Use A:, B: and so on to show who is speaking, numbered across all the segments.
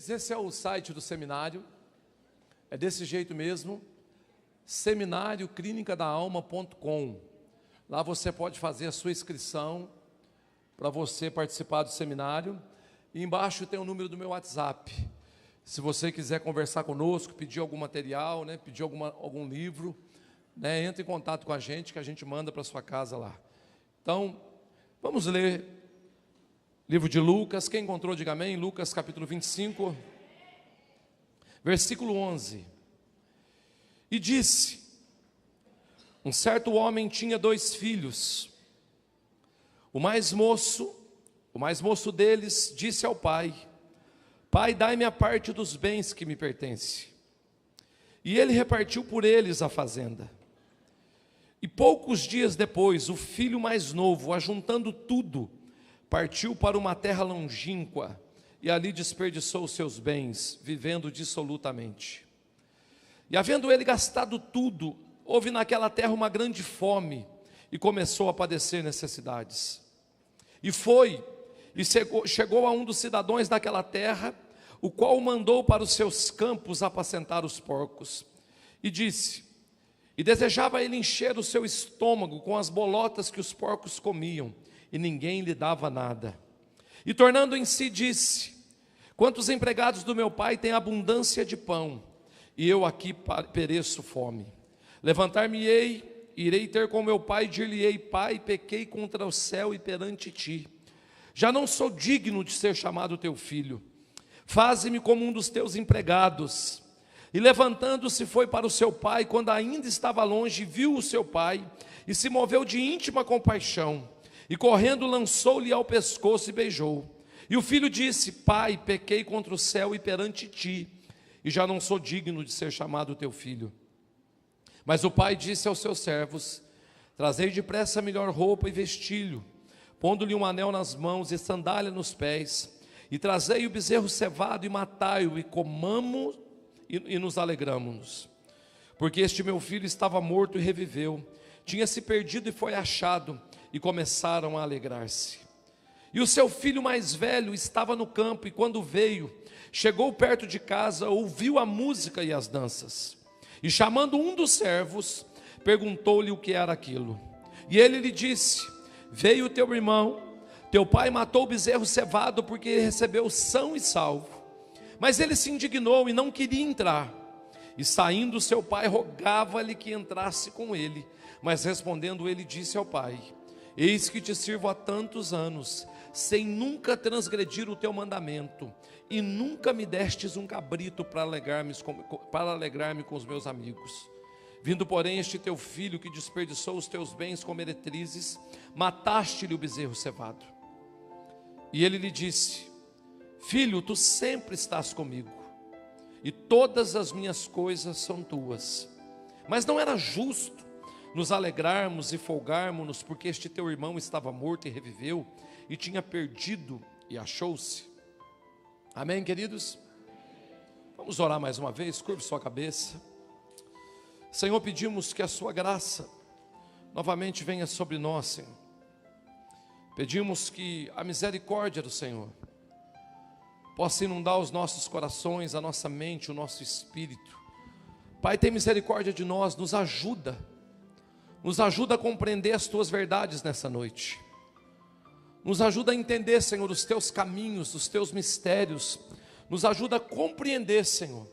A: Queridos, esse é o site do seminário, é desse jeito mesmo, seminarioclinicadaalma.com. Lá você pode fazer a sua inscrição para você participar do seminário. E embaixo tem o número do meu WhatsApp. Se você quiser conversar conosco, pedir algum material, pedir algum livro, entre em contato com a gente, que a gente manda para sua casa lá. Então, vamos ler livro de Lucas. Quem encontrou, diga amém. Lucas capítulo 25, versículo 11. E disse: um certo homem tinha 2 filhos. O mais moço deles disse ao pai: Pai, dai-me a parte dos bens que me pertence. E ele repartiu por eles a fazenda. E poucos dias depois, o filho mais novo, ajuntando tudo, partiu para uma terra longínqua e ali desperdiçou os seus bens, vivendo dissolutamente. E havendo ele gastado tudo, houve naquela terra uma grande fome e começou a padecer necessidades. E chegou a um dos cidadãos daquela terra, o qual o mandou para os seus campos apacentar os porcos. E disse: e desejava ele encher o seu estômago com as bolotas que os porcos comiam, e ninguém lhe dava nada. E tornando em si disse: quantos empregados do meu pai têm abundância de pão, e eu aqui pereço fome. Levantar-me-ei, irei ter com meu pai, e dir-lhe-ei: Pai, pequei contra o céu e perante ti. Já não sou digno de ser chamado teu filho. Faze-me como um dos teus empregados. E levantando-se foi para o seu pai. Quando ainda estava longe, viu o seu pai e se moveu de íntima compaixão. E correndo lançou-lhe ao pescoço e beijou. E o filho disse: Pai, pequei contra o céu e perante ti, e já não sou digno de ser chamado teu filho. Mas o pai disse aos seus servos: trazei depressa a melhor roupa e vestilho, pondo-lhe um anel nas mãos e sandália nos pés, e trazei o bezerro cevado e matai-o, e comamos e nos alegramos. Porque este meu filho estava morto e reviveu, tinha se perdido e foi achado, e começaram a alegrar-se. E o seu filho mais velho estava no campo, e quando veio, chegou perto de casa, ouviu a música e as danças. E chamando um dos servos, perguntou-lhe o que era aquilo. E ele lhe disse: veio o teu irmão, teu pai matou o bezerro cevado, porque recebeu são e salvo. Mas ele se indignou e não queria entrar. E saindo seu pai, rogava-lhe que entrasse com ele. Mas respondendo ele, disse ao pai: eis que te sirvo há tantos anos, sem nunca transgredir o teu mandamento, e nunca me destes um cabrito para alegrar-me com os meus amigos. Vindo, porém, este teu filho que desperdiçou os teus bens com meretrizes, mataste-lhe o bezerro cevado. E ele lhe disse: filho, tu sempre estás comigo, e todas as minhas coisas são tuas. Mas não era justo nos alegrarmos e folgarmos-nos, porque este teu irmão estava morto e reviveu, e tinha perdido e achou-se. Amém, queridos? Vamos orar mais uma vez. Curve sua cabeça. Senhor, pedimos que a sua graça novamente venha sobre nós, Senhor. Pedimos que a misericórdia do Senhor possa inundar os nossos corações, a nossa mente, o nosso espírito. Pai, tem misericórdia de nós, nos ajuda a compreender as tuas verdades nessa noite. Nos ajuda a entender, Senhor, os teus caminhos, os teus mistérios. Nos ajuda a compreender, Senhor,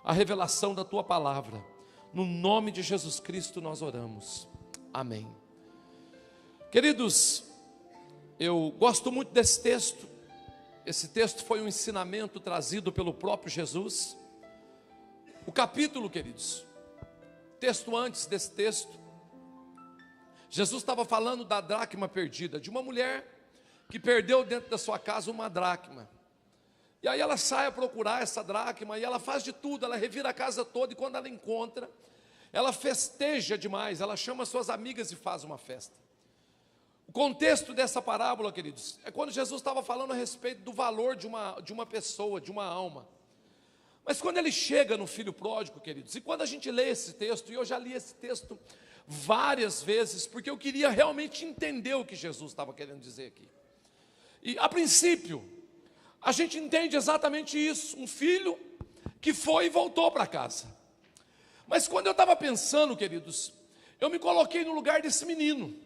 A: a revelação da tua palavra. No nome de Jesus Cristo nós oramos. Amém. Queridos, eu gosto muito desse texto. Esse texto foi um ensinamento trazido pelo próprio Jesus. O capítulo, queridos, texto antes desse texto, Jesus estava falando da dracma perdida, de uma mulher que perdeu dentro da sua casa uma dracma. E aí ela sai a procurar essa dracma, e ela faz de tudo, ela revira a casa toda, e quando ela encontra, ela festeja demais, ela chama suas amigas e faz uma festa. O contexto dessa parábola, queridos, é quando Jesus estava falando a respeito do valor de uma pessoa, de uma alma. Mas quando ele chega no filho pródigo, queridos, e quando a gente lê esse texto, e eu já li esse texto várias vezes, porque eu queria realmente entender o que Jesus estava querendo dizer aqui. E a princípio, a gente entende exatamente isso, um filho que foi e voltou para casa. Mas quando eu estava pensando, queridos, eu me coloquei no lugar desse menino.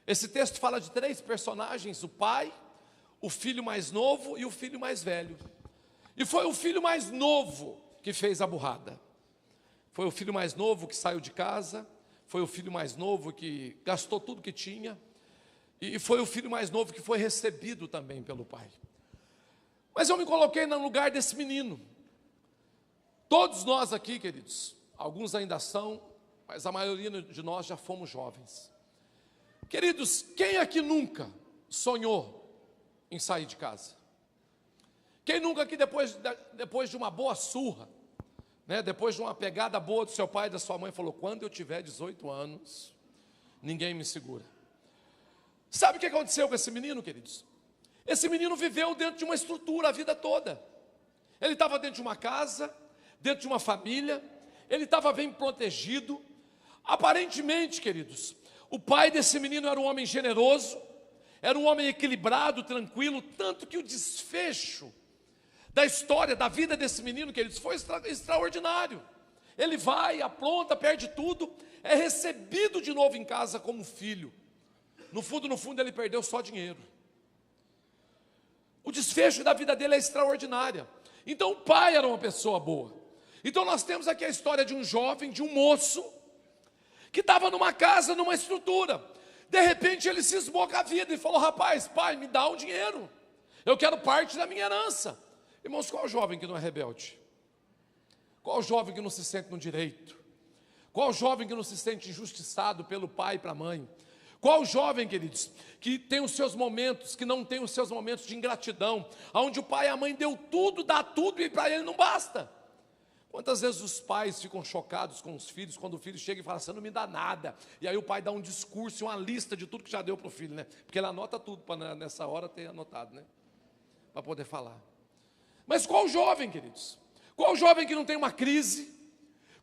A: Esse texto fala de 3 personagens: o pai, o filho mais novo e o filho mais velho. E foi o filho mais novo que fez a burrada. Foi o filho mais novo que saiu de casa, foi o filho mais novo que gastou tudo que tinha, e foi o filho mais novo que foi recebido também pelo pai. Mas eu me coloquei no lugar desse menino. Todos nós aqui, queridos, alguns ainda são, mas a maioria de nós já fomos jovens. Queridos, quem aqui nunca sonhou em sair de casa? Quem nunca aqui depois de uma boa surra, né, depois de uma pegada boa do seu pai e da sua mãe, falou: quando eu tiver 18 anos, ninguém me segura? Sabe o que aconteceu com esse menino, queridos? Esse menino viveu dentro de uma estrutura a vida toda. Ele estava dentro de uma casa, dentro de uma família, ele estava bem protegido. Aparentemente, queridos, o pai desse menino era um homem generoso, era um homem equilibrado, tranquilo, tanto que o desfecho da história, da vida desse menino, queridos, foi extraordinário. Ele vai, apronta, perde tudo, é recebido de novo em casa como filho. No fundo, ele perdeu só dinheiro. O desfecho da vida dele é extraordinária. Então o pai era uma pessoa boa. Então nós temos aqui a história de um jovem, de um moço, que estava numa casa, numa estrutura. De repente ele cismou com a vida e falou: rapaz, pai, me dá um dinheiro, eu quero parte da minha herança. Irmãos, qual jovem que não é rebelde? Qual jovem que não se sente no direito? Qual jovem que não se sente injustiçado pelo pai e pela mãe? Qual jovem, queridos, que tem os seus momentos, que não tem os seus momentos de ingratidão, onde o pai e a mãe deu tudo, dá tudo e para ele não basta? Quantas vezes os pais ficam chocados com os filhos, quando o filho chega e fala: você não me dá nada, e aí o pai dá um discurso, uma lista de tudo que já deu para o filho, né? Porque ele anota tudo, para nessa hora ter anotado, né? Para poder falar. Mas qual jovem, queridos? Qual jovem que não tem uma crise?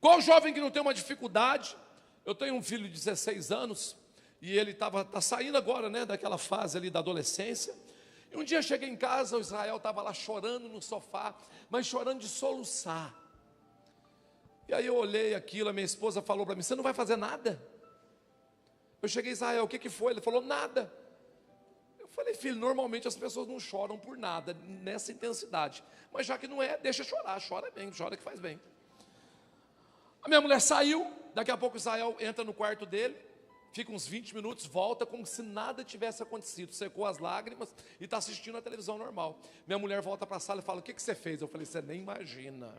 A: Qual jovem que não tem uma dificuldade? Eu tenho um filho de 16 anos, e ele está saindo agora, né, daquela fase ali da adolescência. E um dia eu cheguei em casa, o Israel estava lá chorando no sofá, mas chorando de soluçar. E aí eu olhei aquilo, a minha esposa falou para mim: você não vai fazer nada? Eu cheguei: Israel, o que foi? Ele falou: nada. Eu falei: filho, normalmente as pessoas não choram por nada, nessa intensidade. Mas já que não é, deixa chorar, chora bem, chora que faz bem. A minha mulher saiu, daqui a pouco o Israel entra no quarto dele, fica uns 20 minutos, volta como se nada tivesse acontecido, secou as lágrimas e está assistindo a televisão normal. Minha mulher volta para a sala e fala: o que você fez? Eu falei: você nem imagina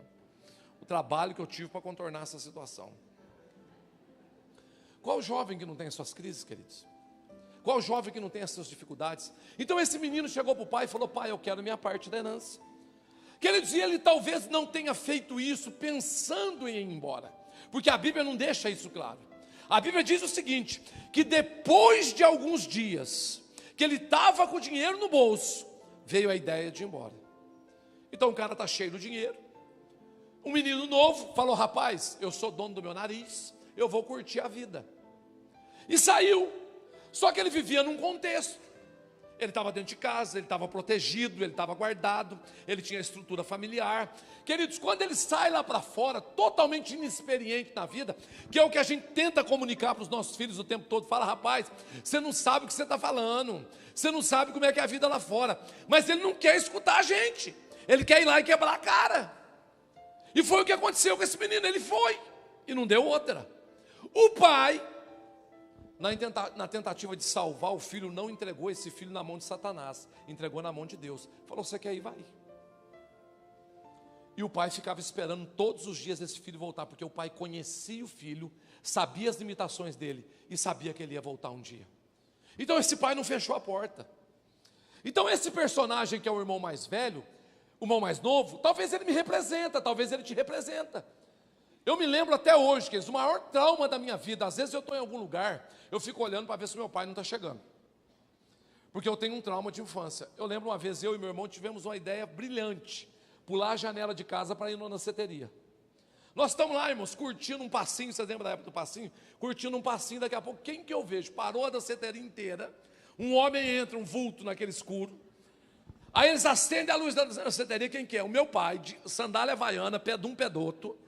A: o trabalho que eu tive para contornar essa situação. Qual jovem que não tem as suas crises, queridos? Qual jovem que não tem as suas dificuldades? Então esse menino chegou para o pai e falou: pai, eu quero minha parte da herança. Queridos, e ele talvez não tenha feito isso pensando em ir embora, porque a Bíblia não deixa isso claro. A Bíblia diz o seguinte, que depois de alguns dias, que ele estava com o dinheiro no bolso, veio a ideia de ir embora. Então o cara está cheio do dinheiro, um menino novo, falou: rapaz, eu sou dono do meu nariz, eu vou curtir a vida. E saiu. Só que ele vivia num contexto. Ele estava dentro de casa, ele estava protegido, ele estava guardado, ele tinha estrutura familiar. Queridos, quando ele sai lá para fora, totalmente inexperiente na vida, que é o que a gente tenta comunicar para os nossos filhos o tempo todo, fala: rapaz, você não sabe o que você está falando, você não sabe como é que é a vida lá fora. Mas ele não quer escutar a gente, ele quer ir lá e quebrar a cara. E foi o que aconteceu com esse menino, ele foi, e não deu outra. O pai, na tentativa de salvar o filho, não entregou esse filho na mão de Satanás, entregou na mão de Deus. Falou: você quer ir, vai. E o pai ficava esperando todos os dias esse filho voltar, porque o pai conhecia o filho, sabia as limitações dele, e sabia que ele ia voltar um dia. Então esse pai não fechou a porta. Então esse personagem que é o irmão mais velho, o irmão mais novo, talvez ele me representa, talvez ele te representa. Eu me lembro até hoje, que o maior trauma da minha vida, às vezes eu estou em algum lugar, eu fico olhando para ver se meu pai não está chegando, porque eu tenho um trauma de infância. Eu lembro uma vez, eu e meu irmão tivemos uma ideia brilhante, pular a janela de casa para ir na danceteria. Nós estamos lá, irmãos, curtindo um passinho, vocês lembram da época do passinho? Curtindo um passinho, daqui a pouco, quem que eu vejo? Parou a danceteria inteira, um homem entra, um vulto naquele escuro, Aí eles acendem a luz da danceteria, quem que é? O meu pai, de sandália havaiana, pé de um pé do outro,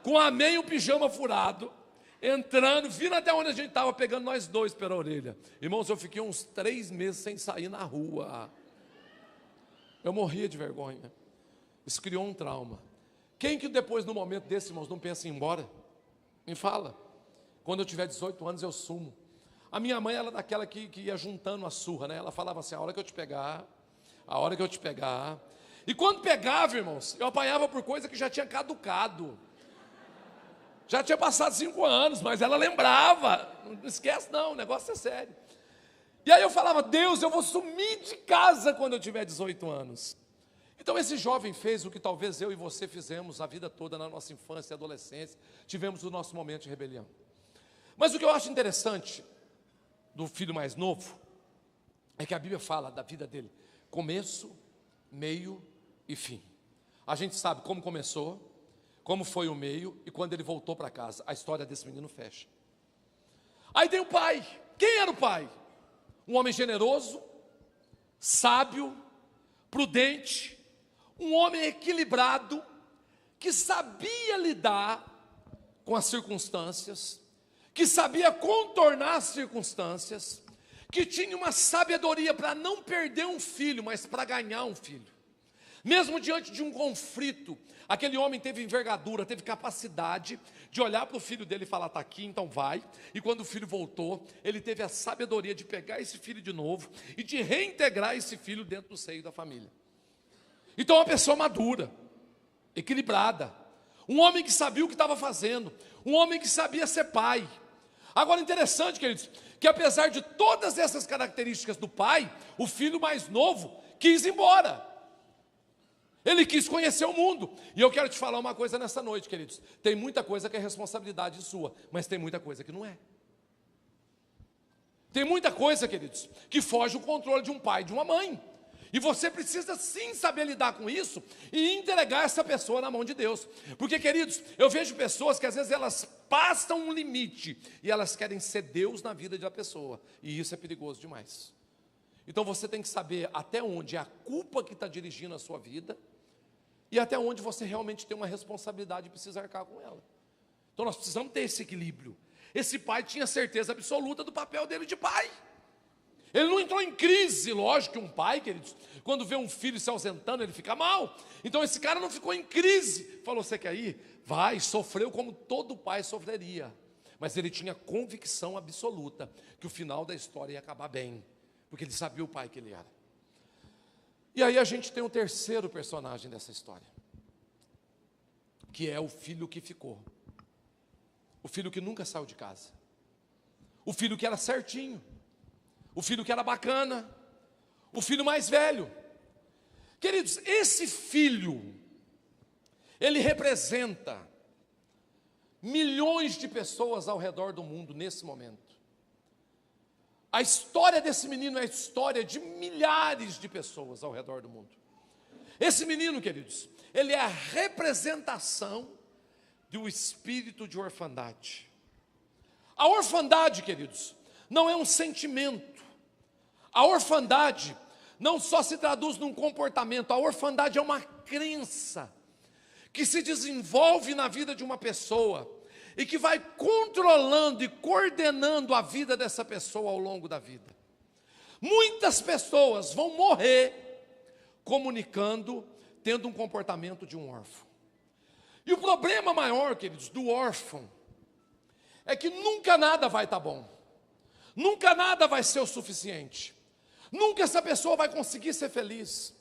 A: com a meia e um pijama furado, entrando, vindo até onde a gente estava, pegando nós dois pela orelha. Irmãos, eu fiquei uns 3 meses sem sair na rua. Eu morria de vergonha. Isso criou um trauma. Quem que depois, no momento desse, irmãos, não pensa em ir embora? Me fala. Quando eu tiver 18 anos, eu sumo. A minha mãe, ela é daquela que ia juntando a surra, né? Ela falava assim, a hora que eu te pegar, a hora que eu te pegar. E quando pegava, irmãos, eu apanhava por coisa que já tinha caducado. Já tinha passado 5 anos, mas ela lembrava. Não esquece não, o negócio é sério. E aí eu falava, Deus, eu vou sumir de casa quando eu tiver 18 anos. Então esse jovem fez o que talvez eu e você fizemos a vida toda na nossa infância e adolescência. Tivemos o nosso momento de rebelião. Mas o que eu acho interessante do filho mais novo é que a Bíblia fala da vida dele, começo, meio e fim. A gente sabe como começou, como foi o meio e quando ele voltou para casa. A história desse menino fecha. Aí tem o pai. Quem era o pai? Um homem generoso, sábio, prudente, um homem equilibrado, que sabia lidar com as circunstâncias, que sabia contornar as circunstâncias, que tinha uma sabedoria para não perder um filho, mas para ganhar um filho. Mesmo diante de um conflito, aquele homem teve envergadura, teve capacidade de olhar para o filho dele e falar, está aqui, então vai. E quando o filho voltou, ele teve a sabedoria de pegar esse filho de novo e de reintegrar esse filho dentro do seio da família. Então uma pessoa madura, equilibrada, um homem que sabia o que estava fazendo, um homem que sabia ser pai. Agora interessante, queridos, que apesar de todas essas características do pai, o filho mais novo quis ir embora. Ele quis conhecer o mundo. E eu quero te falar uma coisa nessa noite, queridos. Tem muita coisa que é responsabilidade sua, mas tem muita coisa que não é. Tem muita coisa, queridos, que foge o controle de um pai, de uma mãe. E você precisa sim saber lidar com isso e entregar essa pessoa na mão de Deus. Porque, queridos, eu vejo pessoas que às vezes elas passam um limite e elas querem ser Deus na vida da pessoa. E isso é perigoso demais. Então você tem que saber até onde é a culpa que está dirigindo a sua vida e até onde você realmente tem uma responsabilidade e precisa arcar com ela. Então nós precisamos ter esse equilíbrio. Esse pai tinha certeza absoluta do papel dele de pai. Ele não entrou em crise, lógico que um pai, queridos, quando vê um filho se ausentando, ele fica mal. Então esse cara não ficou em crise. Falou, você quer ir? Vai, sofreu como todo pai sofreria. Mas ele tinha convicção absoluta que o final da história ia acabar bem. Porque ele sabia o pai que ele era. E aí a gente tem um terceiro personagem dessa história, que é o filho que ficou. O filho que nunca saiu de casa. O filho que era certinho. O filho que era bacana. O filho mais velho. Queridos, esse filho, ele representa milhões de pessoas ao redor do mundo nesse momento. A história desse menino é a história de milhares de pessoas ao redor do mundo. Esse menino, queridos, ele é a representação do espírito de orfandade. A orfandade, queridos, não é um sentimento. A orfandade não só se traduz num comportamento, a orfandade é uma crença que se desenvolve na vida de uma pessoa e que vai controlando e coordenando a vida dessa pessoa ao longo da vida. Muitas pessoas vão morrer comunicando, tendo um comportamento de um órfão. E o problema maior, queridos, do órfão, é que nunca nada vai estar bom. Nunca nada vai ser o suficiente. Nunca essa pessoa vai conseguir ser feliz.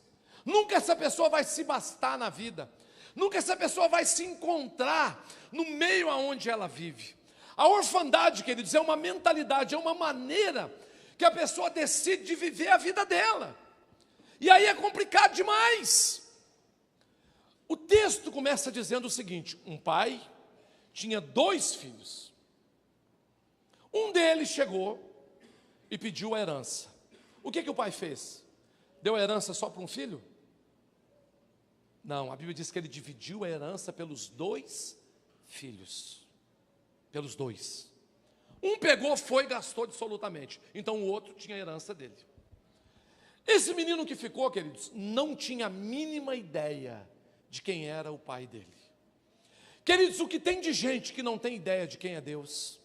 A: Nunca essa pessoa vai se bastar na vida. Nunca essa pessoa vai se encontrar no meio aonde ela vive. A orfandade, queridos, é uma mentalidade, é uma maneira que a pessoa decide de viver a vida dela. E aí é complicado demais. O texto começa dizendo o seguinte: um pai tinha 2 filhos. Um deles chegou e pediu a herança. O que o pai fez? Deu a herança só para um filho? Não, a Bíblia diz que ele dividiu a herança pelos 2 filhos. Pelos 2. Um pegou, foi e gastou absolutamente. Então o outro tinha a herança dele. Esse menino que ficou, queridos, não tinha a mínima ideia de quem era o pai dele. Queridos, o que tem de gente que não tem ideia de quem é Deus?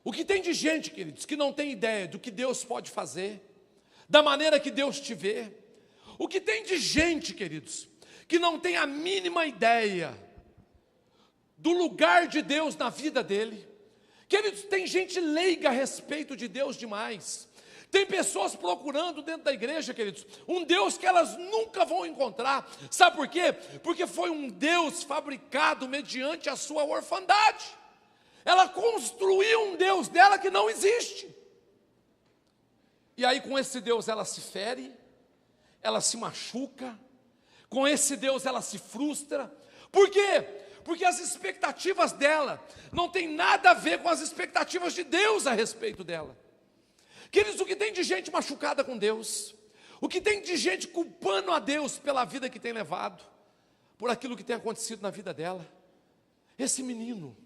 A: O que tem de gente, queridos, que não tem ideia do que Deus pode fazer, da maneira que Deus te vê? O que tem de gente, queridos, que não tem a mínima ideia do lugar de Deus na vida dele? Queridos, tem gente leiga a respeito de Deus demais. Tem pessoas procurando dentro da igreja, queridos, um Deus que elas nunca vão encontrar. Sabe por quê? Porque foi um Deus fabricado mediante a sua orfandade. Ela construiu um Deus dela que não existe. E aí com esse Deus ela se fere, ela se machuca, com esse Deus ela se frustra. Por quê? Porque as expectativas dela não tem nada a ver com as expectativas de Deus a respeito dela. Queridos, o que tem de gente machucada com Deus, o que tem de gente culpando a Deus pela vida que tem levado, por aquilo que tem acontecido na vida dela. Esse menino,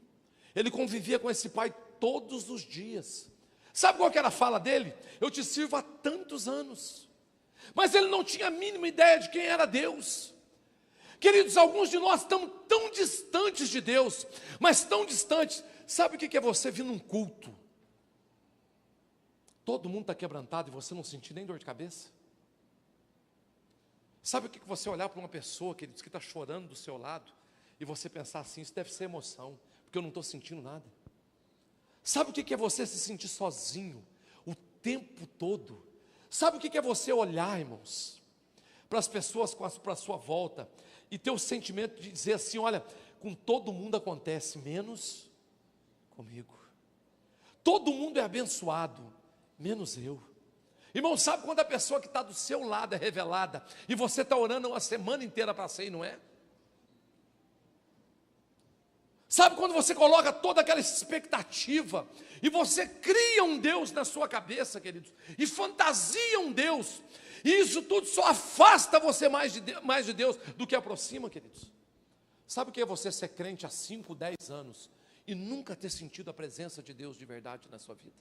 A: ele convivia com esse pai todos os dias. Sabe qual que era a fala dele? Eu te sirvo há tantos anos. Mas ele não tinha a mínima ideia de quem era Deus. Queridos, alguns de nós estamos tão distantes de Deus, mas tão distantes. Sabe o que é você vir num culto? Todo mundo está quebrantado e você não sentir nem dor de cabeça? Sabe o que você olhar para uma pessoa, queridos, que está chorando do seu lado, e você pensar assim, isso deve ser emoção, porque eu não estou sentindo nada? Sabe o que é você se sentir sozinho o tempo todo? Sabe o que é você olhar, irmãos, para as pessoas para a sua volta, e ter o sentimento de dizer assim, olha, com todo mundo acontece, menos comigo. Todo mundo é abençoado, menos eu. Irmão, sabe quando a pessoa que está do seu lado é revelada, e você está orando uma semana inteira para ser e não é? Sabe quando você coloca toda aquela expectativa, e você cria um Deus na sua cabeça, queridos, e fantasia um Deus, e isso tudo só afasta você mais de Deus do que aproxima, queridos? Sabe o que é você ser crente há 5, 10 anos, e nunca ter sentido a presença de Deus de verdade na sua vida?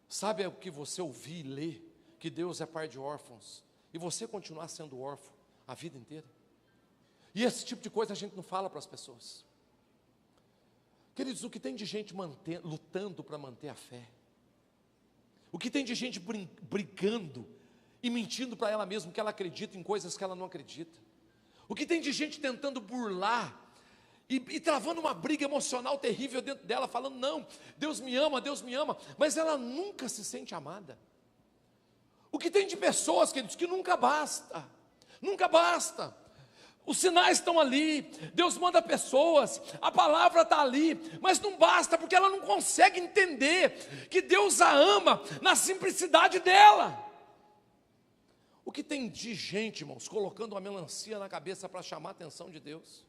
A: Sabe o que você ouvir e ler, que Deus é pai de órfãos, e você continuar sendo órfão a vida inteira? E esse tipo de coisa a gente não fala para as pessoas. Queridos, o que tem de gente lutando para manter a fé? O que tem de gente brigando e mentindo para ela mesma que ela acredita em coisas que ela não acredita? O que tem de gente tentando burlar e travando uma briga emocional terrível dentro dela, falando, não, Deus me ama, mas ela nunca se sente amada. O que tem de pessoas, queridos, que nunca basta, os sinais estão ali, Deus manda pessoas, a palavra está ali, mas não basta, porque ela não consegue entender que Deus a ama na simplicidade dela. O que tem de gente, irmãos, colocando uma melancia na cabeça para chamar a atenção de Deus,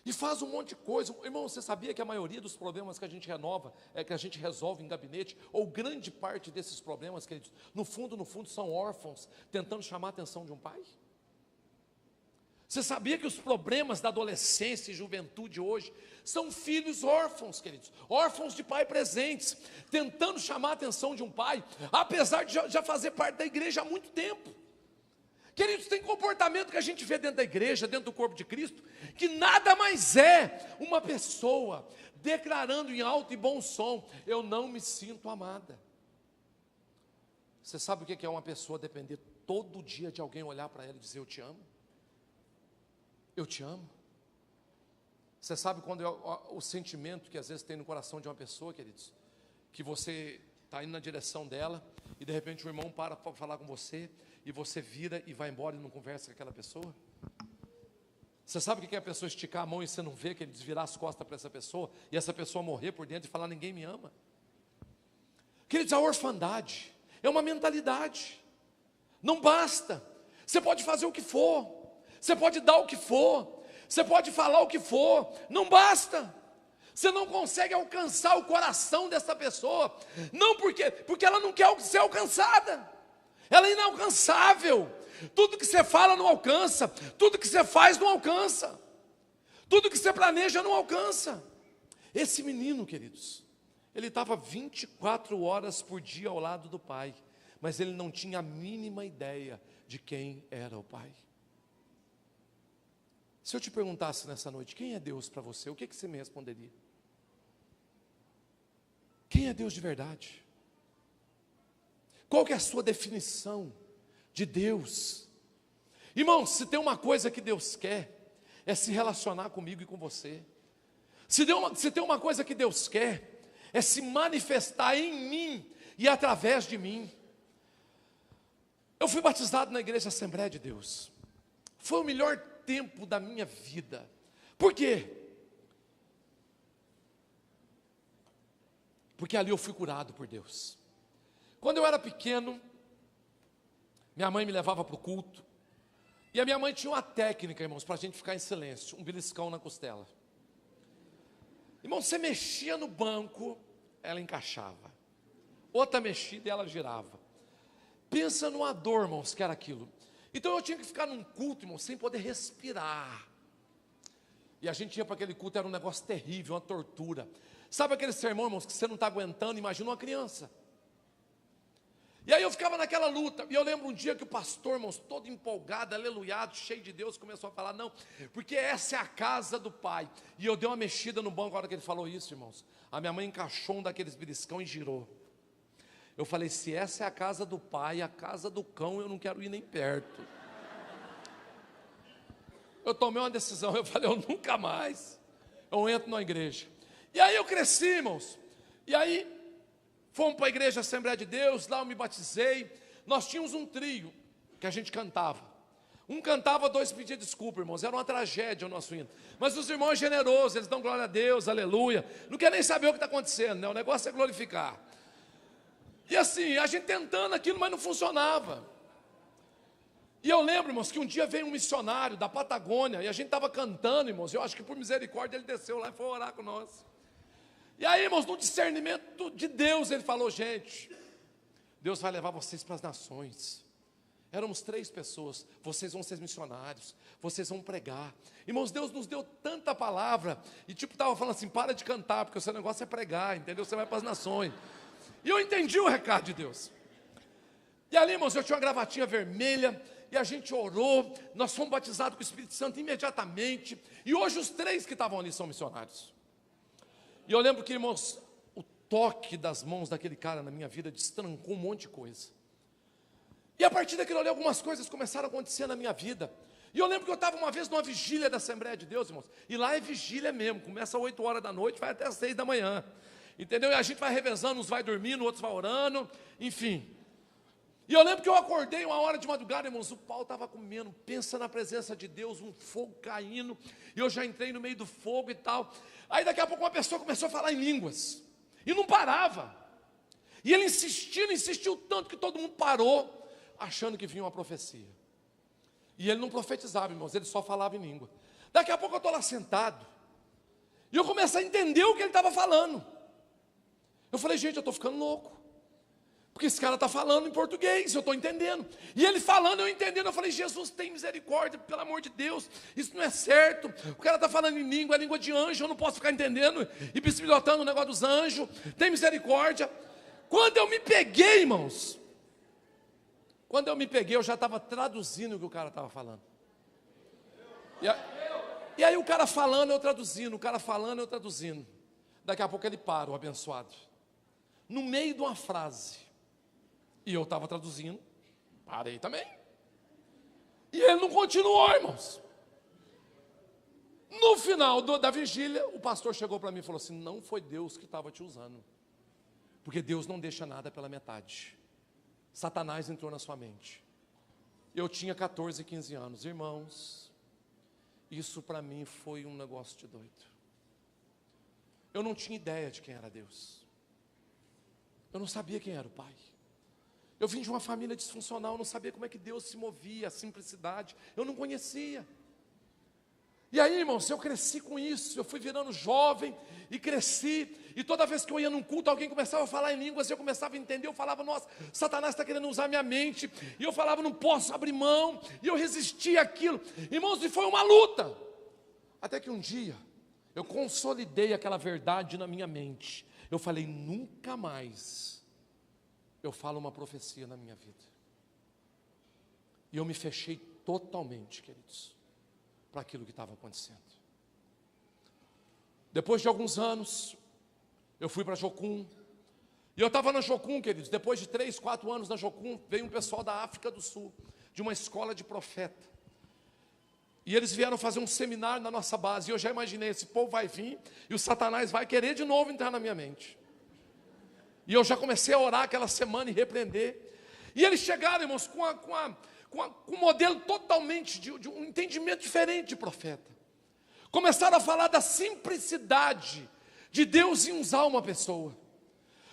A: e faz um monte de coisa. Irmão, você sabia que a maioria dos problemas que a gente que a gente resolve em gabinete, ou grande parte desses problemas, queridos, no fundo, são órfãos tentando chamar a atenção de um pai? Você sabia que os problemas da adolescência e juventude hoje são filhos órfãos, queridos, órfãos de pai presentes, tentando chamar a atenção de um pai, apesar de já fazer parte da igreja há muito tempo? Queridos, tem comportamento que a gente vê dentro da igreja, dentro do corpo de Cristo, que nada mais é uma pessoa declarando em alto e bom som, eu não me sinto amada. Você sabe o que é uma pessoa depender todo dia de alguém olhar para ela e dizer, eu te amo? Eu te amo. Você sabe quando o sentimento que às vezes tem no coração de uma pessoa, queridos, que você está indo na direção dela, e de repente o irmão para falar com você, e você vira e vai embora e não conversa com aquela pessoa? Você sabe o que é a pessoa esticar a mão e você não vê, que ele desvirar as costas para essa pessoa, e essa pessoa morrer por dentro e falar, ninguém me ama? Queridos, a orfandade é uma mentalidade, não basta. Você pode fazer o que for, você pode dar o que for, você pode falar o que for, não basta. Você não consegue alcançar o coração dessa pessoa, não porque ela não quer ser alcançada, ela é inalcançável. Tudo que você fala não alcança, tudo que você faz não alcança, tudo que você planeja não alcança. Esse menino, queridos, Ele estava 24 horas por dia ao lado do Pai, mas ele não tinha a mínima ideia de quem era o Pai. Se eu te perguntasse nessa noite, quem é Deus para você, o que você me responderia? Quem é Deus de verdade? Qual que é a sua definição de Deus? Irmãos, se tem uma coisa que Deus quer, é se relacionar comigo e com você. Se tem uma coisa que Deus quer, é se manifestar em mim e através de mim. Eu fui batizado na igreja Assembleia de Deus. Foi o melhor tempo da minha vida. Por quê? Porque ali eu fui curado por Deus. Quando eu era pequeno, minha mãe me levava para o culto. E a minha mãe tinha uma técnica, irmãos, para a gente ficar em silêncio, um beliscão na costela. Irmão, você mexia no banco, ela encaixava. Outra mexida e ela girava. Pensa numa dor, irmãos, que era aquilo. Então eu tinha que ficar num culto, irmão, sem poder respirar. E a gente ia para aquele culto, era um negócio terrível, uma tortura. Sabe aquele sermão, irmãos, que você não está aguentando? Imagina uma criança. E aí eu ficava naquela luta. E eu lembro um dia que o pastor, irmãos, todo empolgado, aleluiado, cheio de Deus, começou a falar, não, porque essa é a casa do Pai. E eu dei uma mexida no banco na hora que ele falou isso, irmãos. A minha mãe encaixou um daqueles beliscão e girou. Eu falei, se essa é a casa do Pai, a casa do cão, eu não quero ir nem perto. Eu tomei uma decisão, eu falei, eu nunca mais, eu entro na igreja. E aí eu cresci, irmãos. E aí, fomos para a igreja Assembleia de Deus, lá eu me batizei. Nós tínhamos um trio, que a gente cantava. Um cantava, dois pediam desculpa, irmãos, era uma tragédia o nosso hino. Mas os irmãos generosos, eles dão glória a Deus, aleluia. Não quer nem saber o que está acontecendo, né? O negócio é glorificar. E assim, a gente tentando aquilo, mas não funcionava. E eu lembro, irmãos, que um dia veio um missionário da Patagônia, e a gente estava cantando, irmãos, eu acho que por misericórdia ele desceu lá e foi orar com nós. E aí, irmãos, no discernimento de Deus, ele falou, gente, Deus vai levar vocês para as nações. Éramos 3 pessoas, vocês vão ser missionários, vocês vão pregar. Irmãos, Deus nos deu tanta palavra, e tipo, estava falando assim, para de cantar, porque o seu negócio é pregar, entendeu? Você vai para as nações. E eu entendi o recado de Deus. E ali, irmãos, eu tinha uma gravatinha vermelha, e a gente orou, nós fomos batizados com o Espírito Santo imediatamente, e hoje os 3 que estavam ali são missionários. E eu lembro que, irmãos, o toque das mãos daquele cara na minha vida destrancou um monte de coisa. E a partir daquilo ali, algumas coisas começaram a acontecer na minha vida. E eu lembro que eu estava uma vez numa vigília da Assembleia de Deus, irmãos. E lá é vigília mesmo, começa às 8 horas da noite, vai até às 6 da manhã. Entendeu? E a gente vai revezando, uns vai dormindo, outros vai orando, enfim. E eu lembro que eu acordei uma hora de madrugada, irmãos, o pau estava comendo, pensa na presença de Deus, um fogo caindo, e eu já entrei no meio do fogo e tal. Aí daqui a pouco uma pessoa começou a falar em línguas, e não parava. E ele insistiu tanto que todo mundo parou, achando que vinha uma profecia. E ele não profetizava, irmãos, ele só falava em língua. Daqui a pouco eu estou lá sentado, e eu comecei a entender o que ele estava falando. Eu falei, gente, eu estou ficando louco. Porque esse cara está falando em português, eu estou entendendo. E ele falando, eu entendendo. Eu falei, Jesus, tem misericórdia, pelo amor de Deus. Isso não é certo. O cara está falando em língua, é língua de anjo. Eu não posso ficar entendendo e bisbilhotando o negócio dos anjos. Tem misericórdia. Quando eu me peguei, irmãos. Quando eu me peguei, eu já estava traduzindo o que o cara estava falando. E aí o cara falando, eu traduzindo. O cara falando, eu traduzindo. Daqui a pouco ele para, o abençoado. No meio de uma frase. E eu estava traduzindo, parei também. E ele não continuou, irmãos. No final da vigília, o pastor chegou para mim e falou assim, não foi Deus que estava te usando. Porque Deus não deixa nada pela metade. Satanás entrou na sua mente. Eu tinha 14, 15 anos. Irmãos, isso para mim foi um negócio de doido. Eu não tinha ideia de quem era Deus. Eu não sabia quem era o Pai. Eu vim de uma família disfuncional, eu não sabia como é que Deus se movia, a simplicidade, eu não conhecia. E aí, irmãos, eu cresci com isso, eu fui virando jovem e cresci, e toda vez que eu ia num culto, alguém começava a falar em línguas, e eu começava a entender, eu falava, nossa, Satanás está querendo usar minha mente, e eu falava, não posso abrir mão, e eu resistia àquilo. Irmãos, e foi uma luta, até que um dia, eu consolidei aquela verdade na minha mente. Eu falei, nunca mais eu falo uma profecia na minha vida. E eu me fechei totalmente, queridos, para aquilo que estava acontecendo. Depois de alguns anos, eu fui para Jocum. E eu estava na Jocum, queridos. Depois de 3, 4 anos na Jocum, veio um pessoal da África do Sul, de uma escola de profeta. E eles vieram fazer um seminário na nossa base. E eu já imaginei, esse povo vai vir e o Satanás vai querer de novo entrar na minha mente. E eu já comecei a orar aquela semana e repreender. E eles chegaram, irmãos, com um modelo totalmente, de um entendimento diferente de profeta. Começaram a falar da simplicidade de Deus em usar uma pessoa.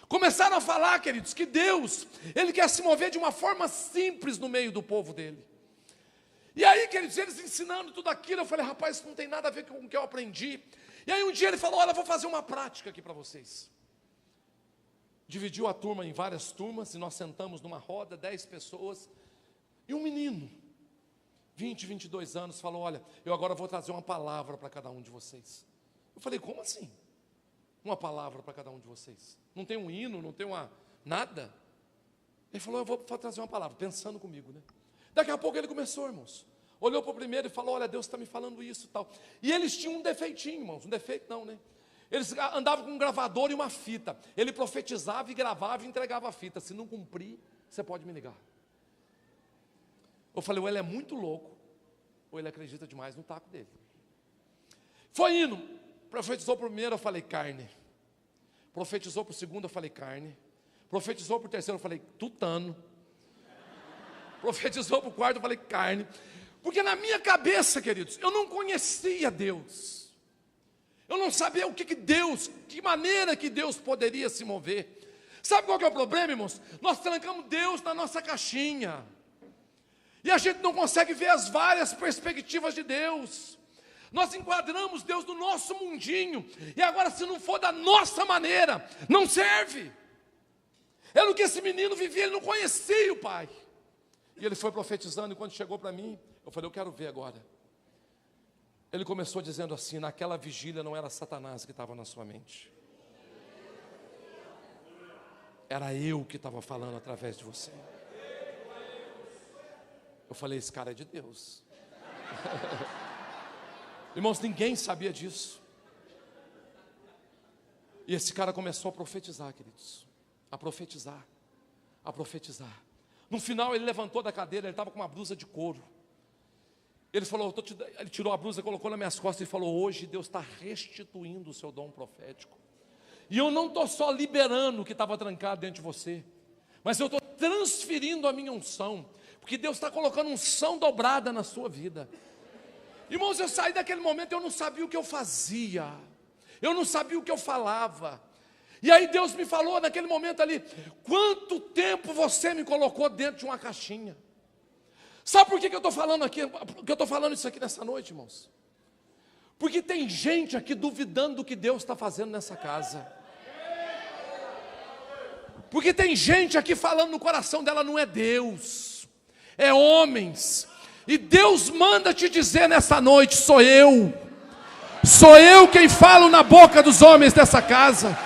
A: Começaram a falar, queridos, que Deus, Ele quer se mover de uma forma simples no meio do povo dEle. E aí, queridos, eles ensinando tudo aquilo, eu falei, rapaz, isso não tem nada a ver com o que eu aprendi. E aí um dia ele falou, olha, eu vou fazer uma prática aqui para vocês. Dividiu a turma em várias turmas, e nós sentamos numa roda, 10 pessoas, e um menino, 20, 22 anos, falou, olha, eu agora vou trazer uma palavra para cada um de vocês. Eu falei, como assim? Uma palavra para cada um de vocês? Não tem um hino, não tem nada? Ele falou, eu vou trazer uma palavra, pensando comigo, né? Daqui a pouco ele começou, irmãos. Olhou para o primeiro e falou, olha, Deus está me falando isso e tal. E eles tinham um defeitinho, irmãos. Um defeito não, né? Eles andavam com um gravador e uma fita. Ele profetizava e gravava e entregava a fita. Se não cumprir, você pode me ligar. Eu falei, ou ele é muito louco, ou ele acredita demais no taco dele. Foi indo. Profetizou para o primeiro, eu falei, carne. Profetizou para o segundo, eu falei, carne. Profetizou para o terceiro, eu falei, tutano. Profetizou para o quarto, eu falei, carne. Porque na minha cabeça, queridos, eu não conhecia Deus. Eu não sabia que maneira que Deus poderia se mover. Sabe qual que é o problema, irmãos? Nós trancamos Deus na nossa caixinha. E a gente não consegue ver as várias perspectivas de Deus. Nós enquadramos Deus no nosso mundinho. E agora, se não for da nossa maneira, não serve. É no que esse menino vivia, ele não conhecia o Pai. E ele foi profetizando, e quando chegou para mim, eu falei, eu quero ver agora. Ele começou dizendo assim, naquela vigília não era Satanás que estava na sua mente. Era eu que estava falando através de você. Eu falei, esse cara é de Deus. Irmãos, ninguém sabia disso. E esse cara começou a profetizar, queridos. A profetizar. A profetizar. No final ele levantou da cadeira, ele estava com uma blusa de couro. Ele falou, ele tirou a blusa, colocou nas minhas costas e falou, hoje Deus está restituindo o seu dom profético. E eu não estou só liberando o que estava trancado dentro de você, mas eu estou transferindo a minha unção, porque Deus está colocando unção dobrada na sua vida. Irmãos, eu saí daquele momento, eu não sabia o que eu fazia, eu não sabia o que eu falava. E aí Deus me falou naquele momento ali, quanto tempo você me colocou dentro de uma caixinha? Sabe por que eu estou falando aqui, que eu estou falando isso aqui nessa noite, irmãos? Porque tem gente aqui duvidando do que Deus está fazendo nessa casa. Porque tem gente aqui falando no coração dela, não é Deus, é homens. E Deus manda te dizer nessa noite, sou eu quem falo na boca dos homens dessa casa.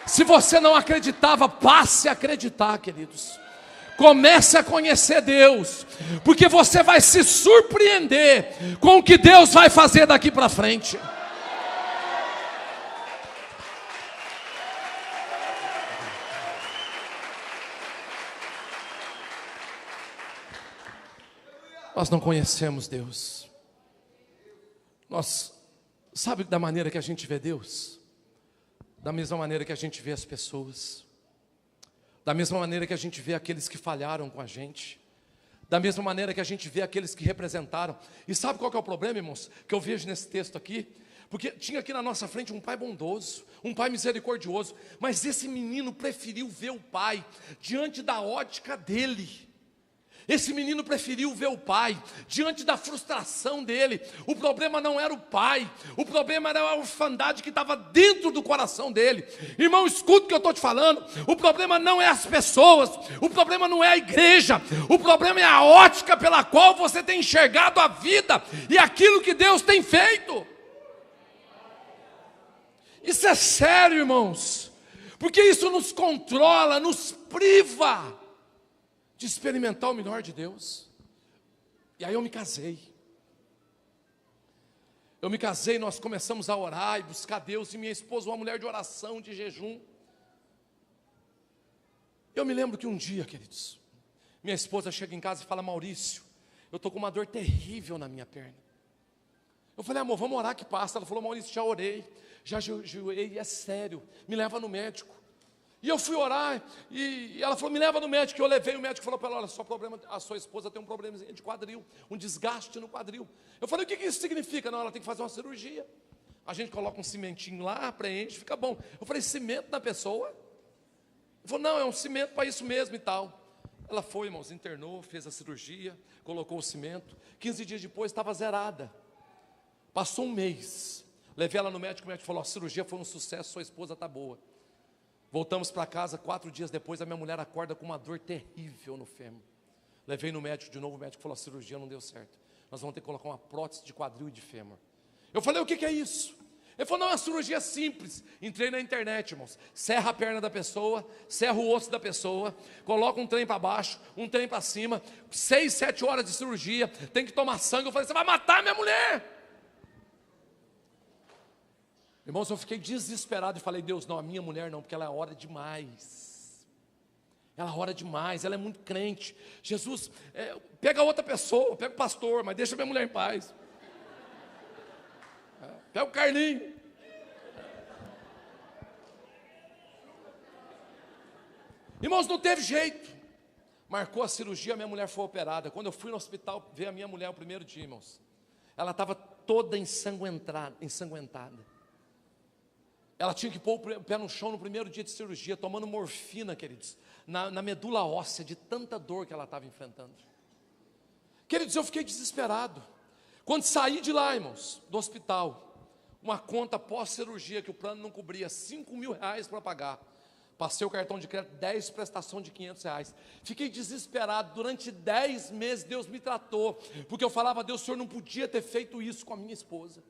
A: Se você não acreditava, passe a acreditar, queridos. Comece a conhecer Deus, porque você vai se surpreender com o que Deus vai fazer daqui para frente. Nós não conhecemos Deus. Sabe da maneira que a gente vê Deus? Da mesma maneira que a gente vê as pessoas, da mesma maneira que a gente vê aqueles que falharam com a gente, da mesma maneira que a gente vê aqueles que representaram. E sabe qual que é o problema, irmãos, que eu vejo nesse texto aqui? Porque tinha aqui na nossa frente um pai bondoso, um pai misericordioso, mas esse menino preferiu ver o pai diante da ótica dele. Esse menino preferiu ver o pai, diante da frustração dele. O problema não era o pai, o problema era a orfandade que estava dentro do coração dele. Irmão, escuta o que eu estou te falando. O problema não é as pessoas, o problema não é a igreja, o problema é a ótica pela qual você tem enxergado a vida e aquilo que Deus tem feito. Isso é sério, irmãos, porque isso nos controla, nos priva de experimentar o melhor de Deus. E aí eu me casei. Nós começamos a orar e buscar Deus, e minha esposa, uma mulher de oração, de jejum. Eu me lembro que um dia, queridos, minha esposa chega em casa e fala: Maurício, eu estou com uma dor terrível na minha perna. Eu falei: amor, vamos orar que passa. Ela falou: Maurício, já orei, já jejuei, é sério, me leva no médico. E eu fui orar, e ela falou: me leva no médico. E eu levei, o médico falou para ela: olha, a sua esposa tem um problema de quadril, um desgaste no quadril. Eu falei: o que isso significa? Não, ela tem que fazer uma cirurgia. A gente coloca um cimentinho lá, preenche, fica bom. Eu falei: cimento na pessoa? Ele falou: não, é um cimento para isso mesmo e tal. Ela foi, irmãos, internou, fez a cirurgia, colocou o cimento. 15 dias depois estava zerada. Passou um mês, levei ela no médico, o médico falou: a cirurgia foi um sucesso, sua esposa está boa. Voltamos para casa, 4 dias depois, a minha mulher acorda com uma dor terrível no fêmur. Levei no médico de novo, o médico falou: a cirurgia não deu certo, nós vamos ter que colocar uma prótese de quadril e de fêmur. Eu falei: o que é isso? Ele falou: não, é uma cirurgia simples. Entrei na internet, irmãos, serra a perna da pessoa, serra o osso da pessoa, coloca um trem para baixo, um trem para cima, 6, 7 horas de cirurgia, tem que tomar sangue. Eu falei: você vai matar minha mulher. Irmãos, eu fiquei desesperado e falei: Deus, não, a minha mulher não, porque ela ora demais. Ela ora demais, ela é muito crente. Jesus, pega outra pessoa, pega o pastor, mas deixa minha mulher em paz. Pega o Carlinho. Irmãos, não teve jeito. Marcou a cirurgia, a minha mulher foi operada. Quando eu fui no hospital ver a minha mulher o primeiro dia, irmãos, ela estava toda ensanguentada. Ela tinha que pôr o pé no chão no primeiro dia de cirurgia, tomando morfina, queridos, na medula óssea, de tanta dor que ela estava enfrentando. Queridos, eu fiquei desesperado. Quando saí de lá, irmãos, do hospital, uma conta pós-cirurgia que o plano não cobria, R$5.000 para pagar. Passei o cartão de crédito, 10 prestação de R$500. Fiquei desesperado, durante 10 meses Deus me tratou, porque eu falava: Deus, o Senhor não podia ter feito isso com a minha esposa.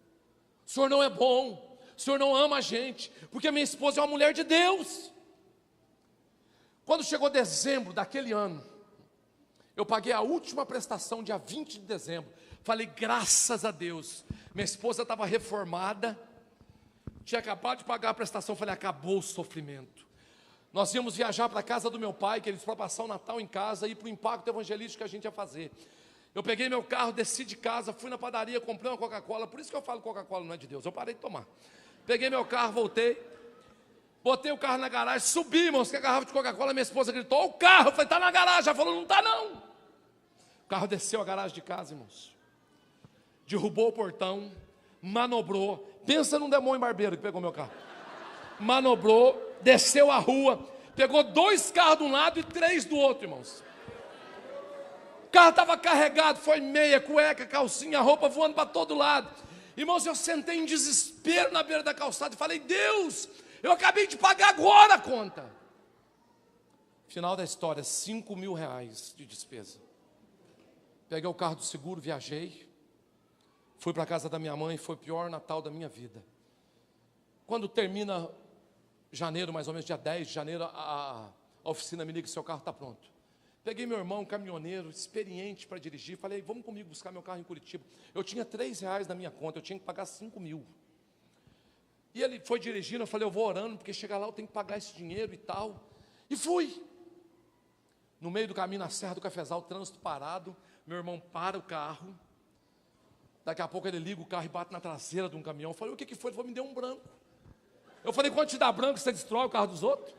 A: O Senhor não é bom. O Senhor não ama a gente, porque a minha esposa é uma mulher de Deus. Quando chegou dezembro daquele ano, eu paguei a última prestação, dia 20 de dezembro. Falei: graças a Deus. Minha esposa estava reformada, tinha acabado de pagar a prestação. Falei: acabou o sofrimento. Nós íamos viajar para a casa do meu pai, que eles foram passar o Natal em casa, e ir para o impacto evangelístico que a gente ia fazer. Eu peguei meu carro, desci de casa, fui na padaria, comprei uma Coca-Cola. Por isso que eu falo: Coca-Cola não é de Deus. Eu parei de tomar. Peguei meu carro, voltei, botei o carro na garagem, subi, irmãos, que a garrafa de Coca-Cola, minha esposa gritou: olha o carro. Eu falei: está na garagem. Ela falou: não está não. O carro desceu a garagem de casa, irmãos, derrubou o portão, manobrou. Pensa num demônio barbeiro que pegou meu carro. Manobrou, desceu a rua, pegou 2 carros de um lado e 3 do outro, irmãos. O carro estava carregado, foi meia, cueca, calcinha, roupa voando para todo lado. Irmãos, eu sentei em desespero na beira da calçada e falei: Deus, eu acabei de pagar agora a conta. Final da história, R$5.000 de despesa. Peguei o carro do seguro, viajei, fui para a casa da minha mãe. Foi o pior Natal da minha vida. Quando termina janeiro, mais ou menos dia 10 de janeiro, a oficina me liga: seu carro está pronto. Peguei meu irmão, caminhoneiro, experiente para dirigir, falei: vamos comigo buscar meu carro em Curitiba. Eu tinha R$3 na minha conta, eu tinha que pagar 5.000. E ele foi dirigindo, eu falei: eu vou orando, porque chegar lá eu tenho que pagar esse dinheiro e tal. E fui. No meio do caminho, na Serra do Cafezal, trânsito parado, meu irmão para o carro. Daqui a pouco ele liga o carro e bate na traseira de um caminhão. Eu falei: o que foi? Ele falou: me deu um branco. Eu falei: quando te dá branco, você destrói o carro dos outros?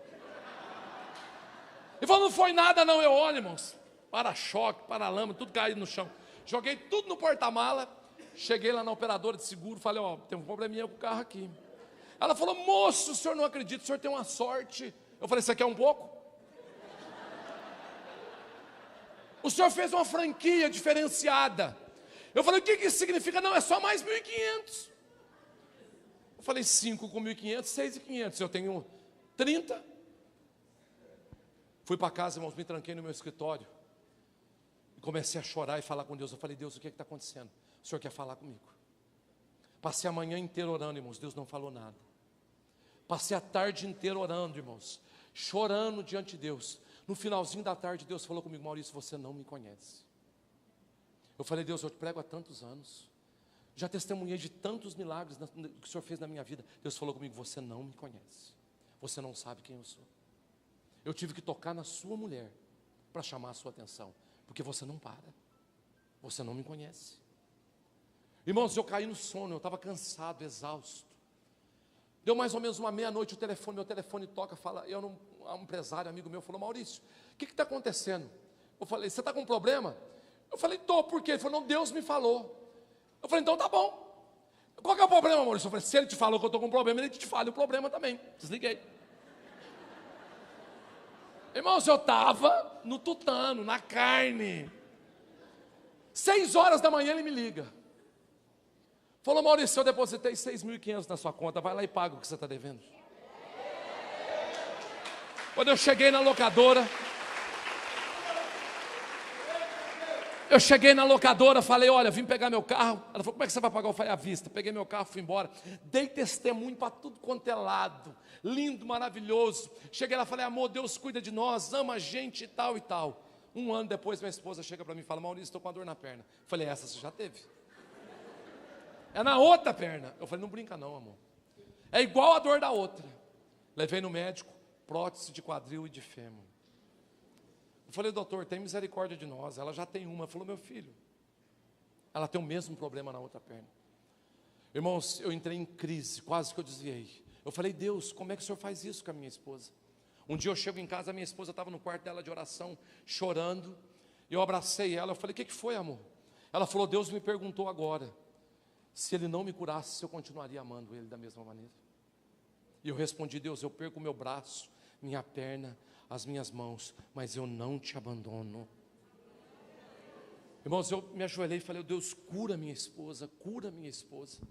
A: Ele falou: não foi nada não. Eu olho, irmãos, para-choque, para-lama, tudo caído no chão. Joguei tudo no porta-mala. Cheguei lá na operadora de seguro, falei: ó, tem um probleminha com o carro aqui. Ela falou: moço, o senhor não acredita, o senhor tem uma sorte. Eu falei: você quer um pouco? O senhor fez uma franquia diferenciada. Eu falei, o que isso significa? Não, é só mais 1.500. Eu falei, 5 com 1.500, 6.500. Eu tenho 30. Fui para casa, irmãos, me tranquei no meu escritório. E comecei a chorar e falar com Deus. Eu falei, Deus, o que está acontecendo? O senhor quer falar comigo? Passei a manhã inteira orando, irmãos. Deus não falou nada. Passei a tarde inteira orando, irmãos. Chorando diante de Deus. No finalzinho da tarde, Deus falou comigo, Maurício, você não me conhece. Eu falei, Deus, eu te prego há tantos anos. Já testemunhei de tantos milagres que o Senhor fez na minha vida. Deus falou comigo, você não me conhece. Você não sabe quem eu sou. Eu tive que tocar na sua mulher para chamar a sua atenção. Porque você não para. Você não me conhece. Irmãos, eu caí no sono, eu estava cansado, exausto. Deu mais ou menos uma meia-noite, meu telefone toca, fala, um empresário, amigo meu, falou, Maurício, o que está acontecendo? Eu falei, você está com um problema? Eu falei, estou, por quê? Ele falou, não, Deus me falou. Eu falei, então tá bom. Qual que é o problema, Maurício? Eu falei, se ele te falou que eu estou com um problema, ele te fala o problema também. Desliguei. Irmãos, eu estava no tutano, na carne. 6 horas da manhã ele me liga. Falou, Maurício, eu depositei 6.500 na sua conta, vai lá e paga o que você está devendo. Quando eu cheguei na locadora, falei, olha, vim pegar meu carro. Ela falou, como é que você vai pagar? Eu falei, à vista. Peguei meu carro, fui embora. Dei testemunho para tudo quanto é lado. Lindo, maravilhoso. Cheguei lá, falei, amor, Deus cuida de nós, ama a gente e tal e tal. 1 ano depois, minha esposa chega para mim e fala, Maurício, estou com uma dor na perna. Eu falei, essa você já teve. É na outra perna. Eu falei, não brinca não, amor. É igual a dor da outra. Levei no médico, prótese de quadril e de fêmur. Eu falei, doutor, tem misericórdia de nós. Ela já tem uma. Ele falou, meu filho, ela tem o mesmo problema na outra perna. Irmãos, eu entrei em crise, quase que eu desviei. Eu falei, Deus, como é que o Senhor faz isso com a minha esposa? Um dia eu chego em casa, a minha esposa estava no quarto dela de oração, chorando. Eu abracei ela, eu falei, o que foi, amor? Ela falou, Deus me perguntou agora, se Ele não me curasse, se eu continuaria amando Ele da mesma maneira. E eu respondi, Deus, eu perco o meu braço, minha perna, as minhas mãos, mas eu não te abandono. Irmãos, eu me ajoelhei e falei, Deus, cura minha esposa, cura minha esposa.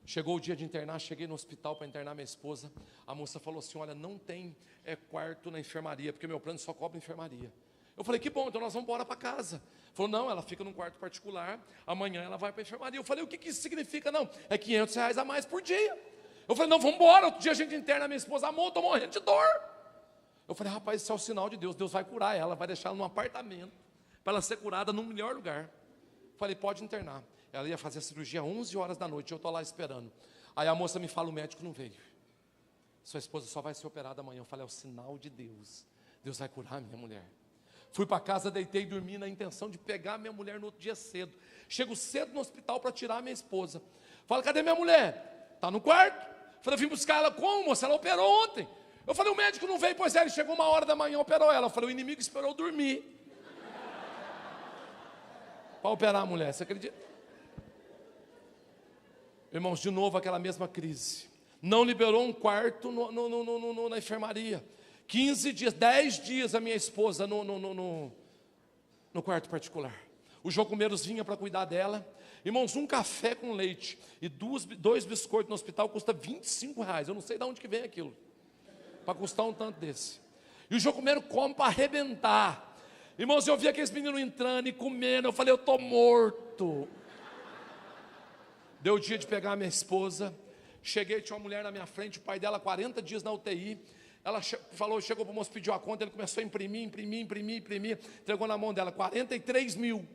A: Chegou o dia de internar, cheguei no hospital para internar minha esposa. A moça falou assim, olha, não tem quarto na enfermaria, porque meu plano só cobre enfermaria. Eu falei, que bom, então nós vamos embora para casa. Falou, não, ela fica num quarto particular, amanhã ela vai para a enfermaria. Eu falei, o que isso significa? Não, é R$500 a mais por dia. Eu falei, não, vamos embora, outro dia a gente interna a minha esposa, amor, estou morrendo de dor. Eu falei, rapaz, isso é o sinal de Deus, Deus vai curar ela, vai deixar ela num apartamento, para ela ser curada no melhor lugar. Falei, pode internar. Ela ia fazer a cirurgia às 11 horas da noite, eu estou lá esperando. Aí a moça me fala, o médico não veio. Sua esposa só vai ser operada amanhã. Eu falei, é o sinal de Deus. Deus vai curar a minha mulher. Fui para casa, deitei e dormi na intenção de pegar a minha mulher no outro dia cedo. Chego cedo no hospital para tirar a minha esposa. Fala, cadê minha mulher? Está no quarto. Falei, vim buscar ela, como, moça? Ela operou ontem. Eu falei, o médico não veio, pois é, ele chegou 1 hora da manhã, operou ela. Eu falei, o inimigo esperou dormir para operar a mulher, você acredita? Irmãos, de novo aquela mesma crise. Não liberou um quarto na enfermaria. 15 dias, 10 dias a minha esposa no quarto particular. O Jocumeiros vinha para cuidar dela. Irmãos, um café com leite e 2 biscoitos no hospital custa R$25. Eu não sei de onde que vem aquilo, para custar um tanto desse. E o Jocumeiro come para arrebentar. Irmãos, eu vi aqueles meninos entrando e comendo. Eu falei, eu estou morto. Deu o dia de pegar a minha esposa. Cheguei, tinha uma mulher na minha frente, o pai dela 40 dias na UTI. Ela chegou para o moço, pediu a conta, ele começou a imprimir, entregou na mão dela, 43 mil.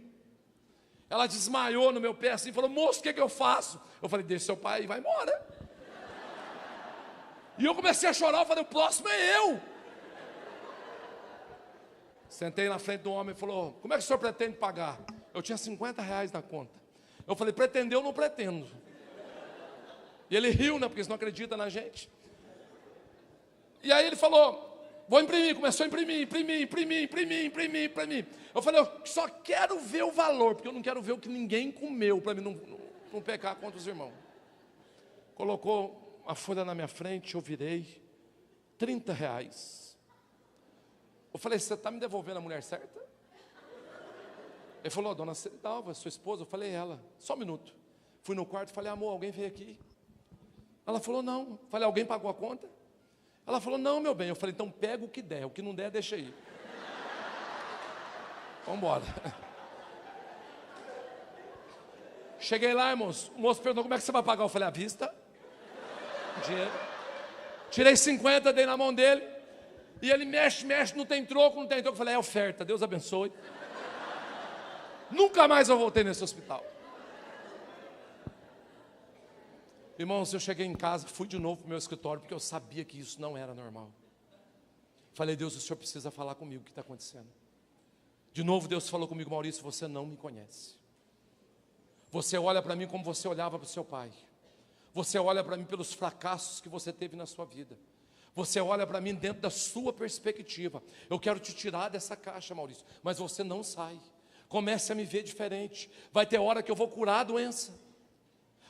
A: Ela desmaiou no meu pé assim, falou, moço, o que eu faço? Eu falei, deixa seu pai e vai embora. E eu comecei a chorar, eu falei, o próximo é eu. Sentei na frente do homem e falou, como é que o senhor pretende pagar? Eu tinha R$50 na conta. Eu falei, pretendeu ou não pretendo? E ele riu, né, porque eles não acreditam na gente. E aí ele falou, vou imprimir, começou a imprimir. Eu falei, eu só quero ver o valor, porque eu não quero ver o que ninguém comeu, para mim não pecar contra os irmãos. Colocou a folha na minha frente, eu virei, R$30. Eu falei, você está me devolvendo a mulher certa? Ele falou, dona Dalva, sua esposa? Eu falei, ela. Só um minuto. Fui no quarto e falei, amor, alguém veio aqui? Ela falou, não. Falei, alguém pagou a conta? Ela falou, não, meu bem. Eu falei, então pega o que der, o que não der, deixa aí. Vamos embora. Cheguei lá, irmãos, o moço perguntou, como é que você vai pagar? Eu falei, à vista. Dinheiro. Tirei 50, dei na mão dele. E ele mexe, não tem troco, não tem troco. Eu falei, é oferta, Deus abençoe. Nunca mais eu voltei nesse hospital. Irmãos, eu cheguei em casa, fui de novo para o meu escritório, porque eu sabia que isso não era normal. Falei, Deus, o Senhor precisa falar comigo o que está acontecendo. De novo Deus falou comigo, Maurício, você não me conhece. Você olha para mim como você olhava para o seu pai. Você olha para mim pelos fracassos que você teve na sua vida. Você olha para mim dentro da sua perspectiva. Eu quero te tirar dessa caixa, Maurício, mas você não sai. Comece a me ver diferente. Vai ter hora que eu vou curar a doença.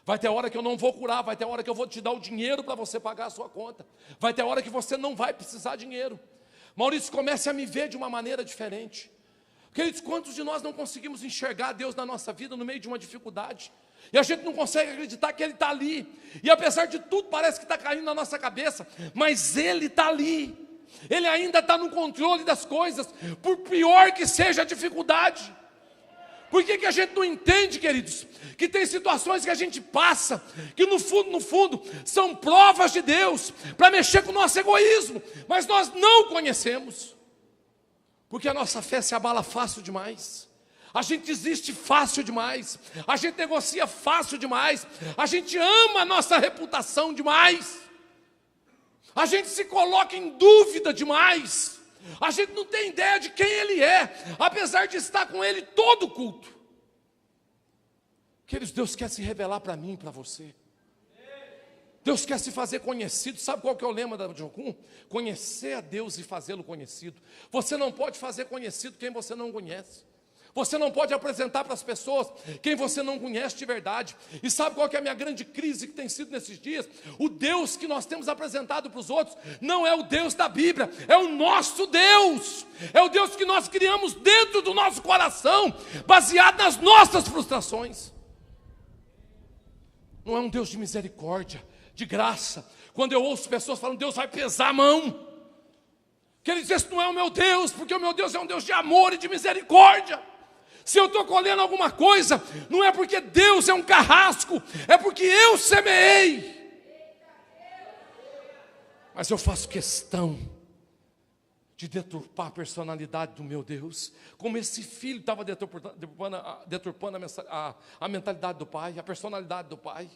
A: Vai ter hora que eu não vou curar. Vai ter hora que eu vou te dar o dinheiro para você pagar a sua conta. Vai ter hora que você não vai precisar de dinheiro. Maurício, comece a me ver de uma maneira diferente. Queridos, quantos de nós não conseguimos enxergar Deus na nossa vida no meio de uma dificuldade? E a gente não consegue acreditar que Ele está ali. E apesar de tudo parece que está caindo na nossa cabeça, mas Ele está ali. Ele ainda está no controle das coisas, por pior que seja a dificuldade. Por que a gente não entende, queridos, que tem situações que a gente passa, que no fundo, são provas de Deus, para mexer com o nosso egoísmo, mas nós não conhecemos. Porque a nossa fé se abala fácil demais. A gente desiste fácil demais. A gente negocia fácil demais. A gente ama a nossa reputação demais. A gente se coloca em dúvida demais. A gente não tem ideia de quem Ele é, apesar de estar com Ele todo culto. Queridos, Deus quer se revelar para mim e para você. Deus quer se fazer conhecido. Sabe qual que é o lema da Jocum? Conhecer a Deus e fazê-lo conhecido. Você não pode fazer conhecido quem você não conhece. Você não pode apresentar para as pessoas quem você não conhece de verdade. E sabe qual que é a minha grande crise que tem sido nesses dias? O Deus que nós temos apresentado para os outros não é o Deus da Bíblia, é o nosso Deus. É o Deus que nós criamos dentro do nosso coração, baseado nas nossas frustrações. Não é um Deus de misericórdia, de graça. Quando eu ouço pessoas falando, Deus vai pesar a mão, quer dizer, esse não é o meu Deus, porque o meu Deus é um Deus de amor e de misericórdia. Se eu estou colhendo alguma coisa, não é porque Deus é um carrasco, é porque eu semeei. Mas eu faço questão de deturpar a personalidade do meu Deus, como esse filho estava deturpando a mentalidade do pai, a personalidade do pai.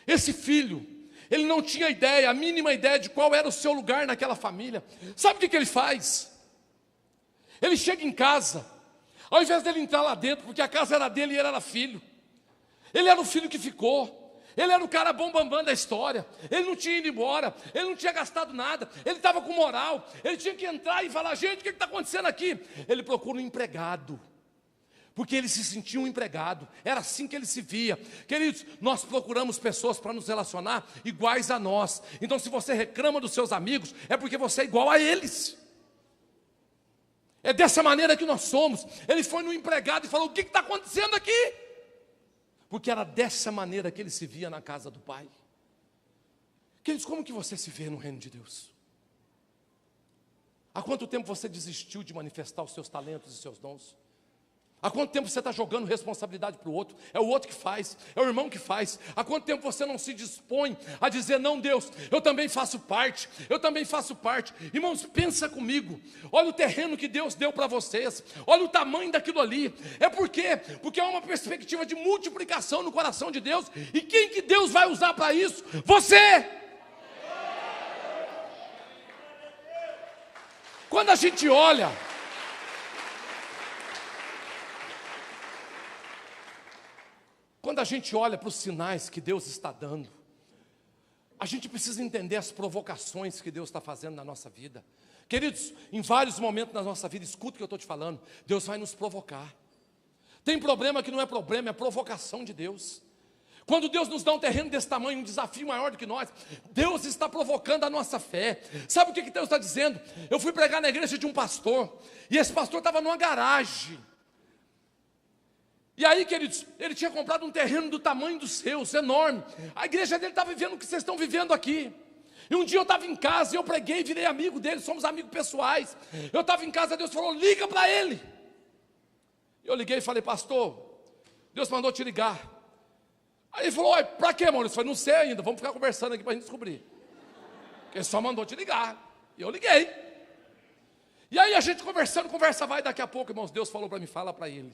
A: Esse filho, ele não tinha ideia, a mínima ideia de qual era o seu lugar naquela família. Sabe o que ele faz? Ele chega em casa, ao invés dele entrar lá dentro, porque a casa era dele e ele era filho. Ele era o filho que ficou. Ele era o cara bom bambam da história. Ele não tinha ido embora. Ele não tinha gastado nada. Ele estava com moral. Ele tinha que entrar e falar, gente, o que está acontecendo aqui? Ele procura um empregado, porque ele se sentia um empregado. Era assim que ele se via. Queridos, nós procuramos pessoas para nos relacionar iguais a nós. Então se você reclama dos seus amigos, é porque você é igual a eles. É dessa maneira que nós somos. Ele foi no empregado e falou, o que está acontecendo aqui? Porque era dessa maneira que ele se via na casa do pai. Queridos, como que você se vê no reino de Deus? Há quanto tempo você desistiu de manifestar os seus talentos e seus dons? Há quanto tempo você está jogando responsabilidade para o outro? É o outro que faz, é o irmão que faz. Há quanto tempo você não se dispõe a dizer, não, Deus, eu também faço parte, eu também faço parte. Irmãos, pensa comigo, olha o terreno que Deus deu para vocês, olha o tamanho daquilo ali. É porque há uma perspectiva de multiplicação no coração de Deus. E quem que Deus vai usar para isso? Você! Quando a gente olha para os sinais que Deus está dando, a gente precisa entender as provocações que Deus está fazendo na nossa vida. Queridos, em vários momentos da nossa vida, escuta o que eu estou te falando, Deus vai nos provocar. Tem problema que não é problema, é provocação de Deus. Quando Deus nos dá um terreno desse tamanho, um desafio maior do que nós, Deus está provocando a nossa fé. Sabe o que Deus está dizendo? Eu fui pregar na igreja de um pastor, e esse pastor estava numa garagem. E aí, queridos, ele tinha comprado um terreno do tamanho dos seus, enorme. A igreja dele estava vivendo o que vocês estão vivendo aqui. E um dia eu estava em casa, eu preguei, virei amigo dele, somos amigos pessoais. Eu estava em casa, Deus falou, liga para ele. Eu liguei e falei, pastor, Deus mandou te ligar. Aí ele falou, para quê, Maurício? Eu falei, não sei ainda, vamos ficar conversando aqui para a gente descobrir. Ele só mandou te ligar. E eu liguei. E aí a gente conversando, conversa vai, daqui a pouco, irmãos, Deus falou para mim, fala para ele,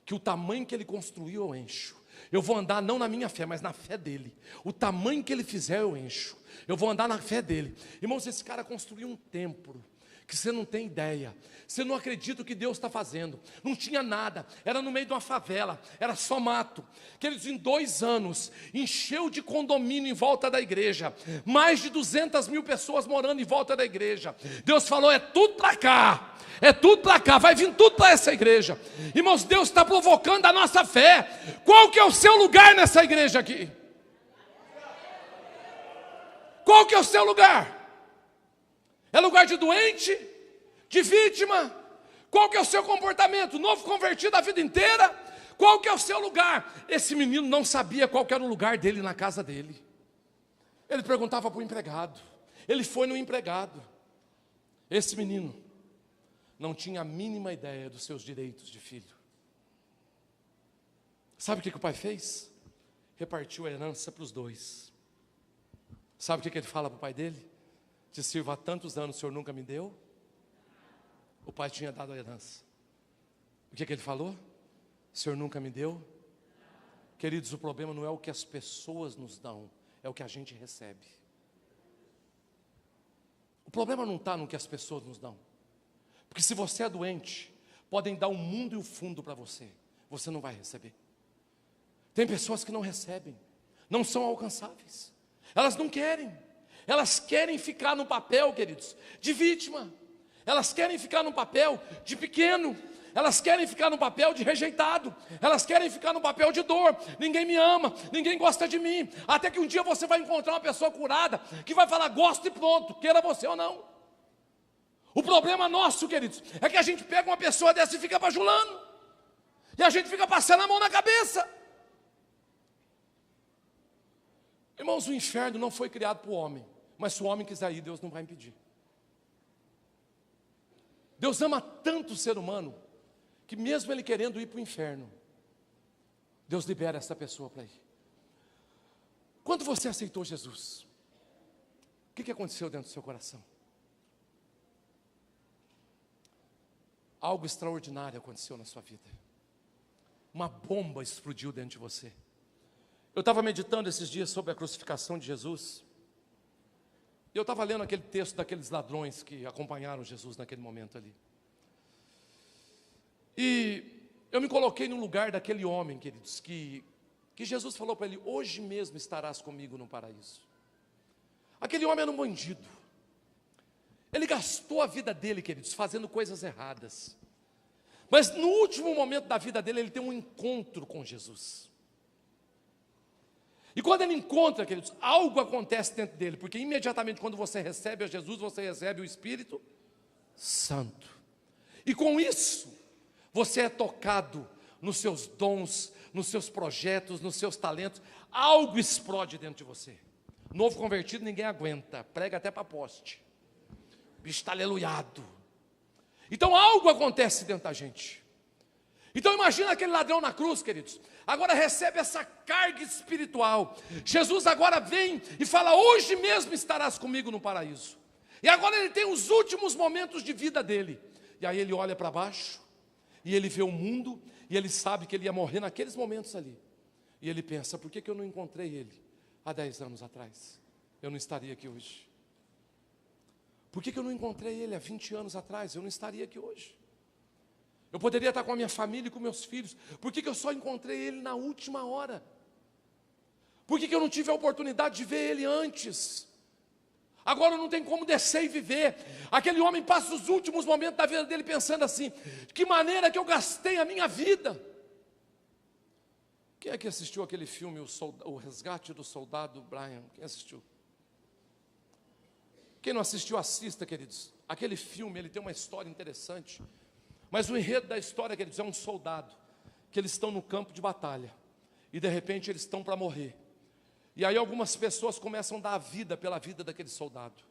A: que o tamanho que ele construiu eu encho. Eu vou andar não na minha fé, mas na fé dele. O tamanho que ele fizer eu encho. Eu vou andar na fé dele. Irmãos, esse cara construiu um templo que você não tem ideia. Você não acredita o que Deus está fazendo. Não tinha nada, era no meio de uma favela, era só mato. Queridos, em 2 anos, encheu de condomínio em volta da igreja. Mais de 200 mil pessoas morando em volta da igreja. Deus falou, é tudo para cá. É tudo para cá, vai vir tudo para essa igreja. Irmãos, Deus está provocando a nossa fé. Qual que é o seu lugar nessa igreja aqui? Qual que é o seu lugar? É lugar de doente? De vítima? Qual que é o seu comportamento? Novo convertido a vida inteira? Qual que é o seu lugar? Esse menino não sabia qual que era o lugar dele na casa dele. Ele perguntava para o empregado. Ele foi no empregado. Esse menino não tinha a mínima ideia dos seus direitos de filho. Sabe o que o pai fez? Repartiu a herança para os 2. Sabe o que ele fala para o pai dele? Te sirvo há tantos anos, o senhor nunca me deu? O pai tinha dado a herança. O que ele falou? O senhor nunca me deu? Queridos, o problema não é o que as pessoas nos dão, é o que a gente recebe. O problema não está no que as pessoas nos dão. Porque se você é doente, podem dar o mundo e o fundo para você. Você não vai receber. Tem pessoas que não recebem, não são alcançáveis. Elas não querem. Elas querem ficar no papel, queridos, de vítima. Elas querem ficar no papel de pequeno. Elas querem ficar no papel de rejeitado. Elas querem ficar no papel de dor. Ninguém me ama, ninguém gosta de mim. Até que um dia você vai encontrar uma pessoa curada que vai falar, gosto e pronto, queira você ou não. O problema nosso, queridos, é que a gente pega uma pessoa dessa e fica bajulando. E a gente fica passando a mão na cabeça. Irmãos, o inferno não foi criado para o homem. Mas se o homem quiser ir, Deus não vai impedir. Deus ama tanto o ser humano, que mesmo ele querendo ir para o inferno, Deus libera essa pessoa para ir. Quando você aceitou Jesus, o que aconteceu dentro do seu coração? Algo extraordinário aconteceu na sua vida. Uma bomba explodiu dentro de você. Eu estava meditando esses dias sobre a crucificação de Jesus. E eu estava lendo aquele texto daqueles ladrões que acompanharam Jesus naquele momento ali. E eu me coloquei no lugar daquele homem, queridos, que Jesus falou para ele, hoje mesmo estarás comigo no paraíso. Aquele homem era um bandido. Ele gastou a vida dele, queridos, fazendo coisas erradas. Mas no último momento da vida dele, ele tem um encontro com Jesus. E quando ele encontra, queridos, algo acontece dentro dele, porque imediatamente quando você recebe a Jesus, você recebe o Espírito Santo. E com isso, você é tocado nos seus dons, nos seus projetos, nos seus talentos. Algo explode dentro de você. Novo convertido ninguém aguenta, prega até para poste. O bicho está aleluiado. Então algo acontece dentro da gente. Então imagina aquele ladrão na cruz, queridos. Agora recebe essa carga espiritual. Jesus agora vem e fala, hoje mesmo estarás comigo no paraíso. E agora ele tem os últimos momentos de vida dele. E aí ele olha para baixo, e ele vê o mundo, e ele sabe que ele ia morrer naqueles momentos ali. E ele pensa, por que eu não encontrei ele há 10 anos atrás? Eu não estaria aqui hoje. Por que eu não encontrei ele há 20 anos atrás? Eu não estaria aqui hoje. Eu poderia estar com a minha família e com meus filhos. Por que eu só encontrei ele na última hora? Por que eu não tive a oportunidade de ver ele antes? Agora não tem como descer e viver. Aquele homem passa os últimos momentos da vida dele pensando assim, que maneira que eu gastei a minha vida. Quem é que assistiu aquele filme, o Resgate do Soldado Brian? Quem assistiu? Quem não assistiu, assista, queridos. Aquele filme, ele tem uma história interessante. Mas o enredo da história, queridos, é um soldado que eles estão no campo de batalha, e de repente eles estão para morrer. E aí algumas pessoas começam a dar a vida pela vida daquele soldado.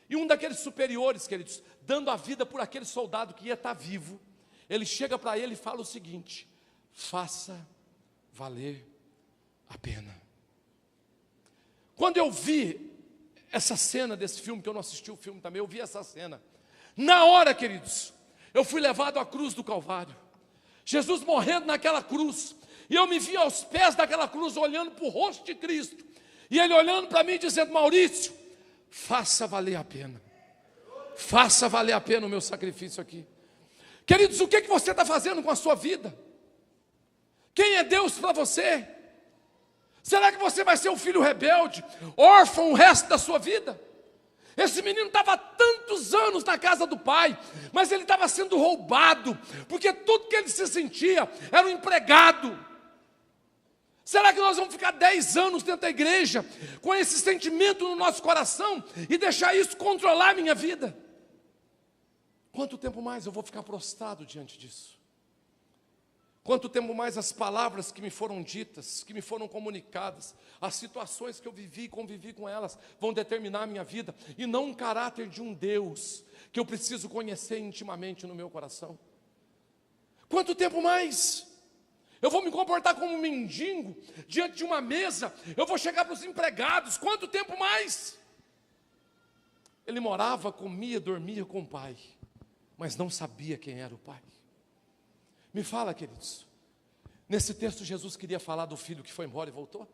A: E um daqueles superiores, queridos, dando a vida por aquele soldado que ia estar vivo, ele chega para ele e fala o seguinte: faça valer a pena. Quando eu vi essa cena desse filme, que eu não assisti o filme também, eu vi essa cena. Na hora, queridos, eu fui levado à cruz do Calvário. Jesus morrendo naquela cruz. E eu me vi aos pés daquela cruz, olhando para o rosto de Cristo. E Ele olhando para mim, dizendo: Maurício, faça valer a pena. Faça valer a pena o meu sacrifício aqui. Queridos, o que você está fazendo com a sua vida? Quem é Deus para você? Será que você vai ser um filho rebelde, órfão o resto da sua vida? Esse menino estava há tantos anos na casa do pai, mas ele estava sendo roubado, porque tudo que ele se sentia era um empregado. Será que nós vamos ficar 10 anos dentro da igreja, com esse sentimento no nosso coração, e deixar isso controlar a minha vida? Quanto tempo mais eu vou ficar prostrado diante disso? Quanto tempo mais as palavras que me foram ditas, que me foram comunicadas, as situações que eu vivi e convivi com elas, vão determinar a minha vida, e não um caráter de um Deus, que eu preciso conhecer intimamente no meu coração? Quanto tempo mais? Eu vou me comportar como um mendigo, diante de uma mesa, eu vou chegar para os empregados, quanto tempo mais? Ele morava, comia, dormia com o pai, mas não sabia quem era o pai. Me fala, queridos, nesse texto Jesus queria falar do filho que foi embora e voltou?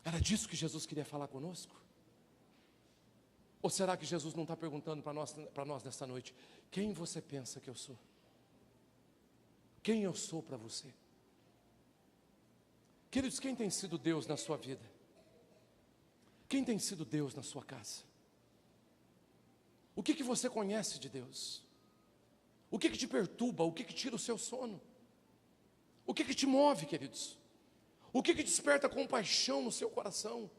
A: Era disso que Jesus queria falar conosco? Ou será que Jesus não está perguntando para nós nessa noite: quem você pensa que eu sou? Quem eu sou para você? Queridos, quem tem sido Deus na sua vida? Quem tem sido Deus na sua casa? O que você conhece de Deus? O que te perturba? O que tira o seu sono? O que te move, queridos? O que desperta compaixão no seu coração?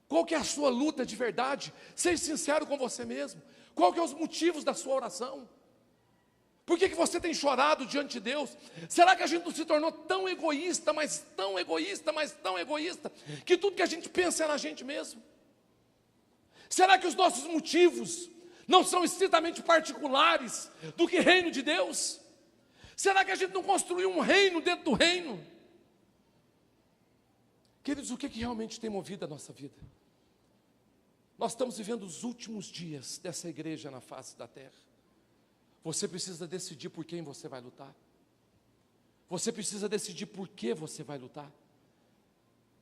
A: Qual que é a sua luta de verdade? Seja sincero com você mesmo. Qual que é os motivos da sua oração? Por que você tem chorado diante de Deus? Será que a gente não se tornou tão egoísta, mas tão egoísta, mas tão egoísta, que tudo que a gente pensa é na gente mesmo? Será que os nossos motivos não são estritamente particulares do que reino de Deus? Será que a gente não construiu um reino dentro do reino? Queridos, o que realmente tem movido a nossa vida? Nós estamos vivendo os últimos dias dessa igreja na face da terra. Você precisa decidir por quem você vai lutar. Você precisa decidir por que você vai lutar.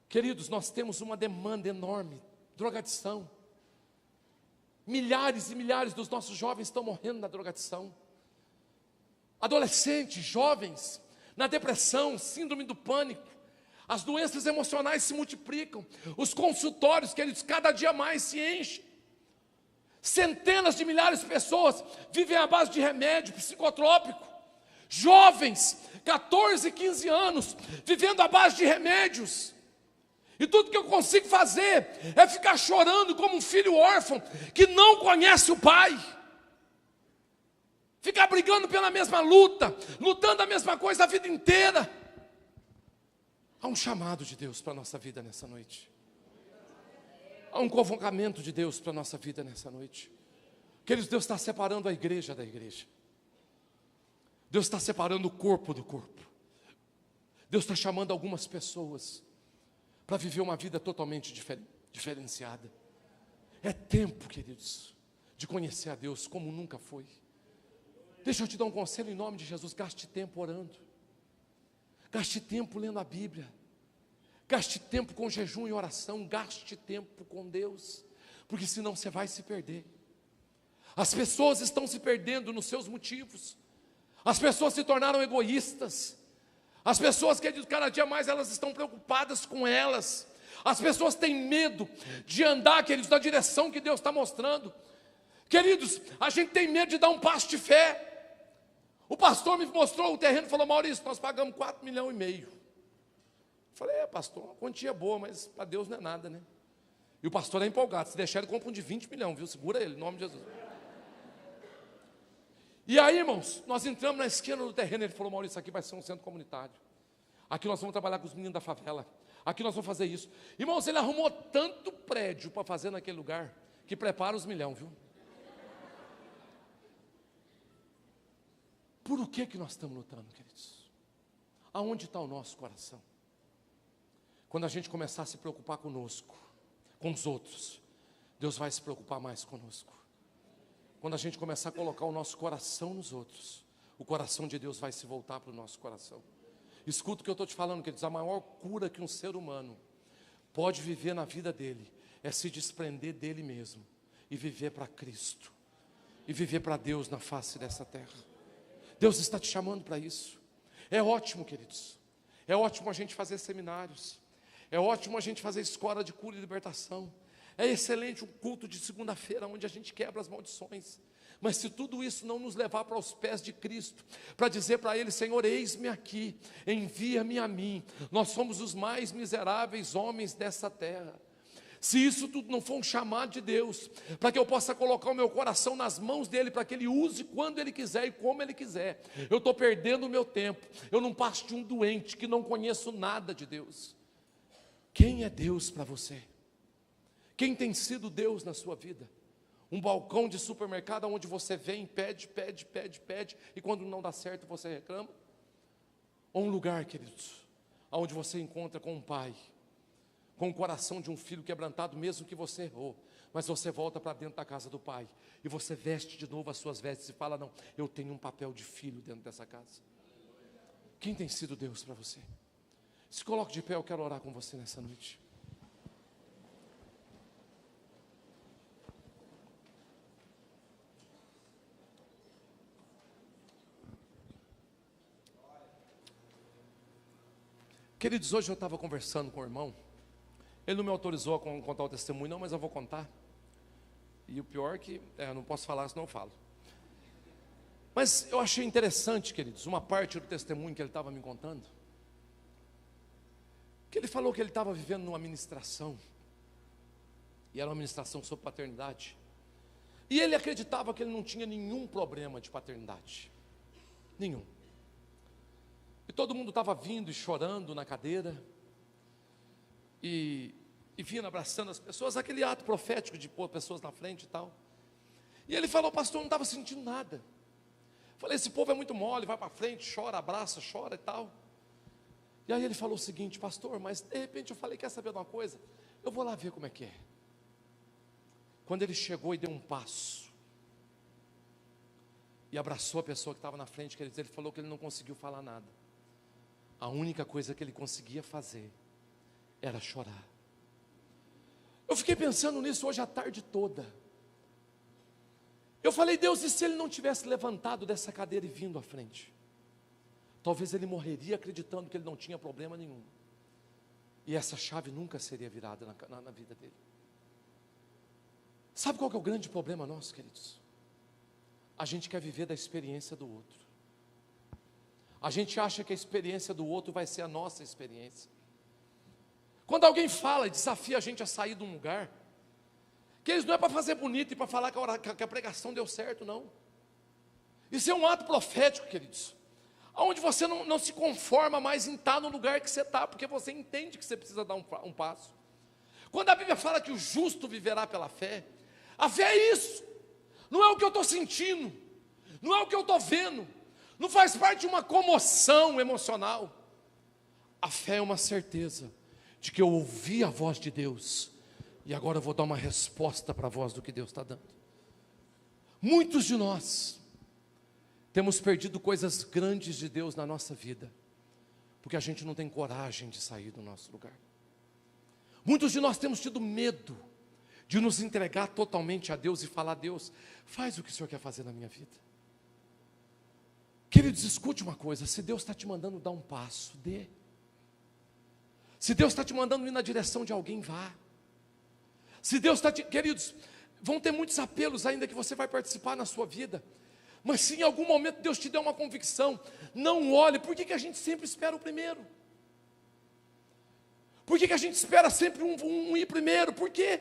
A: Queridos, nós temos uma demanda enorme: drogadição. Milhares e milhares dos nossos jovens estão morrendo na drogadição. Adolescentes, jovens, na depressão, síndrome do pânico. As doenças emocionais se multiplicam. Os consultórios, queridos, cada dia mais se enchem. Centenas de milhares de pessoas vivem à base de remédio psicotrópico. Jovens, 14, 15 anos, vivendo à base de remédios. E tudo que eu consigo fazer é ficar chorando como um filho órfão que não conhece o pai. Ficar brigando pela mesma luta, lutando a mesma coisa a vida inteira. Há um chamado de Deus para a nossa vida nessa noite. Há um convocamento de Deus para a nossa vida nessa noite. Queridos, Deus está separando a igreja da igreja. Deus está separando o corpo do corpo. Deus está chamando algumas pessoas para viver uma vida totalmente diferenciada. É tempo, queridos, de conhecer a Deus como nunca foi. Deixa eu te dar um conselho em nome de Jesus: gaste tempo orando. Gaste tempo lendo a Bíblia. Gaste tempo com jejum e oração. Gaste tempo com Deus, porque senão você vai se perder. As pessoas estão se perdendo nos seus motivos. As pessoas se tornaram egoístas. As pessoas, queridos, cada dia mais elas estão preocupadas com elas. As pessoas têm medo de andar, queridos, na direção que Deus está mostrando. Queridos, a gente tem medo de dar um passo de fé. O pastor me mostrou o terreno e falou: Maurício, nós pagamos 4,5 milhões. Eu falei: pastor, uma quantia boa, mas para Deus não é nada, né? E o pastor é empolgado: se deixar ele compra um de 20 milhões, viu? Segura ele, em nome de Jesus. E aí, irmãos, nós entramos na esquina do terreno. Ele falou: Maurício, isso aqui vai ser um centro comunitário. Aqui nós vamos trabalhar com os meninos da favela. Aqui nós vamos fazer isso. Irmãos, ele arrumou tanto prédio para fazer naquele lugar, que prepara os milhão, viu? Por o que nós estamos lutando, queridos? Aonde está o nosso coração? Quando a gente começar a se preocupar conosco, com os outros, Deus vai se preocupar mais conosco. Quando a gente começar a colocar o nosso coração nos outros, o coração de Deus vai se voltar para o nosso coração. Escuta o que eu estou te falando, queridos. A maior cura que um ser humano pode viver na vida dele é se desprender dele mesmo e viver para Cristo, e viver para Deus na face dessa terra. Deus está te chamando para isso. É ótimo, queridos. É ótimo a gente fazer seminários. É ótimo a gente fazer escola de cura e libertação. É excelente um culto de segunda-feira, onde a gente quebra as maldições. Mas se tudo isso não nos levar para os pés de Cristo, para dizer para Ele: Senhor, eis-me aqui, envia-me a mim. Nós somos os mais miseráveis homens dessa terra. Se isso tudo não for um chamado de Deus, para que eu possa colocar o meu coração nas mãos dEle, para que Ele use quando Ele quiser e como Ele quiser, eu estou perdendo o meu tempo. Eu não passo de um doente que não conheço nada de Deus. Quem é Deus para você? Quem tem sido Deus na sua vida? Um balcão de supermercado onde você vem, pede, e quando não dá certo você reclama? Ou um lugar, queridos, onde você encontra com um pai, com o coração de um filho quebrantado, mesmo que você errou, mas você volta para dentro da casa do pai, e você veste de novo as suas vestes e fala: não, eu tenho um papel de filho dentro dessa casa. Quem tem sido Deus para você? Se coloque de pé, eu quero orar com você nessa noite. Queridos, hoje eu estava conversando com o irmão. Ele não me autorizou a contar o testemunho não, mas eu vou contar. E o pior é que eu não posso falar, senão eu falo. Mas eu achei interessante, queridos, uma parte do testemunho que ele estava me contando. Que ele falou que ele estava vivendo numa ministração. E era uma ministração sobre paternidade. E ele acreditava que ele não tinha nenhum problema de paternidade. Nenhum. E todo mundo estava vindo e chorando na cadeira. E vindo abraçando as pessoas, aquele ato profético de pôr pessoas na frente e tal. E ele falou: pastor, eu não estava sentindo nada. Falei: esse povo é muito mole, vai para frente, chora, abraça, chora e tal. E aí ele falou o seguinte: pastor, mas de repente eu falei: quer saber de uma coisa? Eu vou lá ver como é que é. Quando ele chegou e deu um passo, e abraçou a pessoa que estava na frente, ele falou que ele não conseguiu falar nada. A única coisa que ele conseguia fazer era chorar. Eu fiquei pensando nisso hoje a tarde toda. Eu falei: Deus, e se ele não tivesse levantado dessa cadeira e vindo à frente? Talvez ele morreria acreditando que ele não tinha problema nenhum. E essa chave nunca seria virada na vida dele. Sabe qual que é o grande problema nosso, queridos? A gente quer viver da experiência do outro. A gente acha que a experiência do outro vai ser a nossa experiência. Quando alguém fala e desafia a gente a sair de um lugar, que eles não é para fazer bonito e para falar que a pregação deu certo, não. Isso é um ato profético, queridos, onde você não se conforma mais em estar no lugar que você está, porque você entende que você precisa dar um passo. Quando a Bíblia fala que o justo viverá pela fé, a fé é isso. Não é o que eu estou sentindo, não é o que eu estou vendo, não faz parte de uma comoção emocional. A fé é uma certeza de que eu ouvi a voz de Deus, e agora eu vou dar uma resposta para a voz do que Deus está dando. Muitos de nós temos perdido coisas grandes de Deus na nossa vida, porque a gente não tem coragem de sair do nosso lugar. Muitos de nós temos tido medo de nos entregar totalmente a Deus e falar: Deus, faz o que o Senhor quer fazer na minha vida. Queridos, escute uma coisa: se Deus está te mandando dar um passo, dê. Se Deus está te mandando ir na direção de alguém, vá. Se Deus está te... Queridos, vão ter muitos apelos ainda que você vai participar na sua vida, mas se em algum momento Deus te der uma convicção, não olhe. Por que a gente sempre espera o primeiro? Por que a gente espera sempre um ir primeiro? Por quê?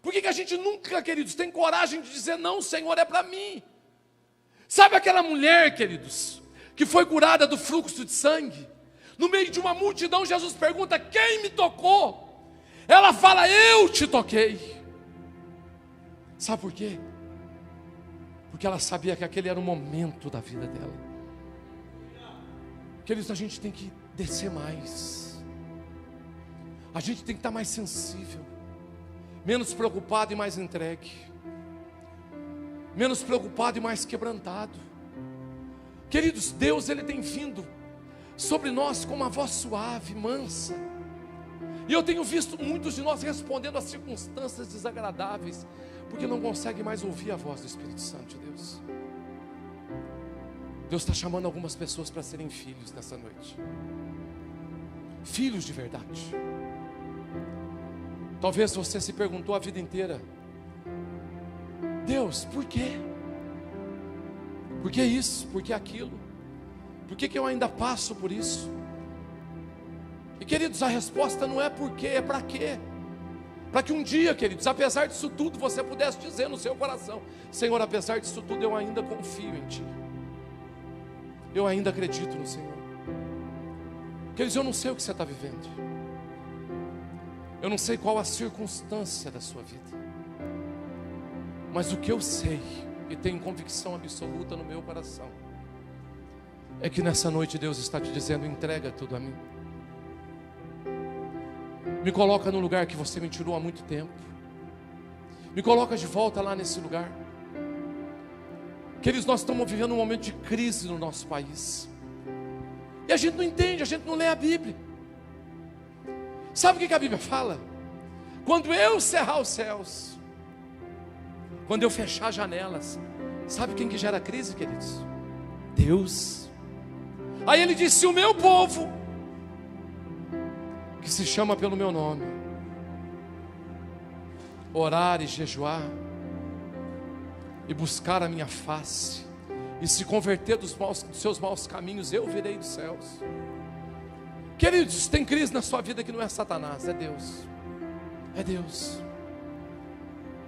A: Por que a gente nunca, queridos, tem coragem de dizer: não, Senhor, é para mim? Sabe aquela mulher, queridos, que foi curada do fluxo de sangue? No meio de uma multidão, Jesus pergunta: quem me tocou? Ela fala: eu te toquei. Sabe por quê? Porque ela sabia que aquele era o momento da vida dela. Queridos, a gente tem que descer mais. A gente tem que estar mais sensível, menos preocupado e mais entregue, menos preocupado e mais quebrantado. Queridos, Deus, Ele tem vindo sobre nós com uma voz suave, mansa. E eu tenho visto muitos de nós respondendo às circunstâncias desagradáveis, porque não conseguem mais ouvir a voz do Espírito Santo de Deus. Deus está chamando algumas pessoas para serem filhos nessa noite. Filhos de verdade. Talvez você se perguntou a vida inteira: Deus, por quê? Por que isso? Por que aquilo? Por que eu ainda passo por isso? E queridos, a resposta não é por quê, é para quê? Para que um dia, queridos, apesar disso tudo, você pudesse dizer no seu coração: Senhor, apesar disso tudo, eu ainda confio em Ti. Eu ainda acredito no Senhor. Queridos, eu não sei o que você está vivendo. Eu não sei qual a circunstância da sua vida. Mas o que eu sei, e tenho convicção absoluta no meu coração, é que nessa noite Deus está te dizendo: entrega tudo a mim. Me coloca no lugar que você me tirou há muito tempo. Me coloca de volta lá nesse lugar. Queridos, nós estamos vivendo um momento de crise no nosso país. E a gente não entende, a gente não lê a Bíblia. Sabe o que a Bíblia fala? Quando eu cerrar os céus, quando eu fechar as janelas, sabe quem que gera crise, queridos? Deus. Aí Ele disse: se o meu povo, que se chama pelo meu nome, orar e jejuar, e buscar a minha face, e se converter dos seus maus caminhos, eu virei dos céus. Queridos, tem crise na sua vida que não é Satanás, é Deus. É Deus.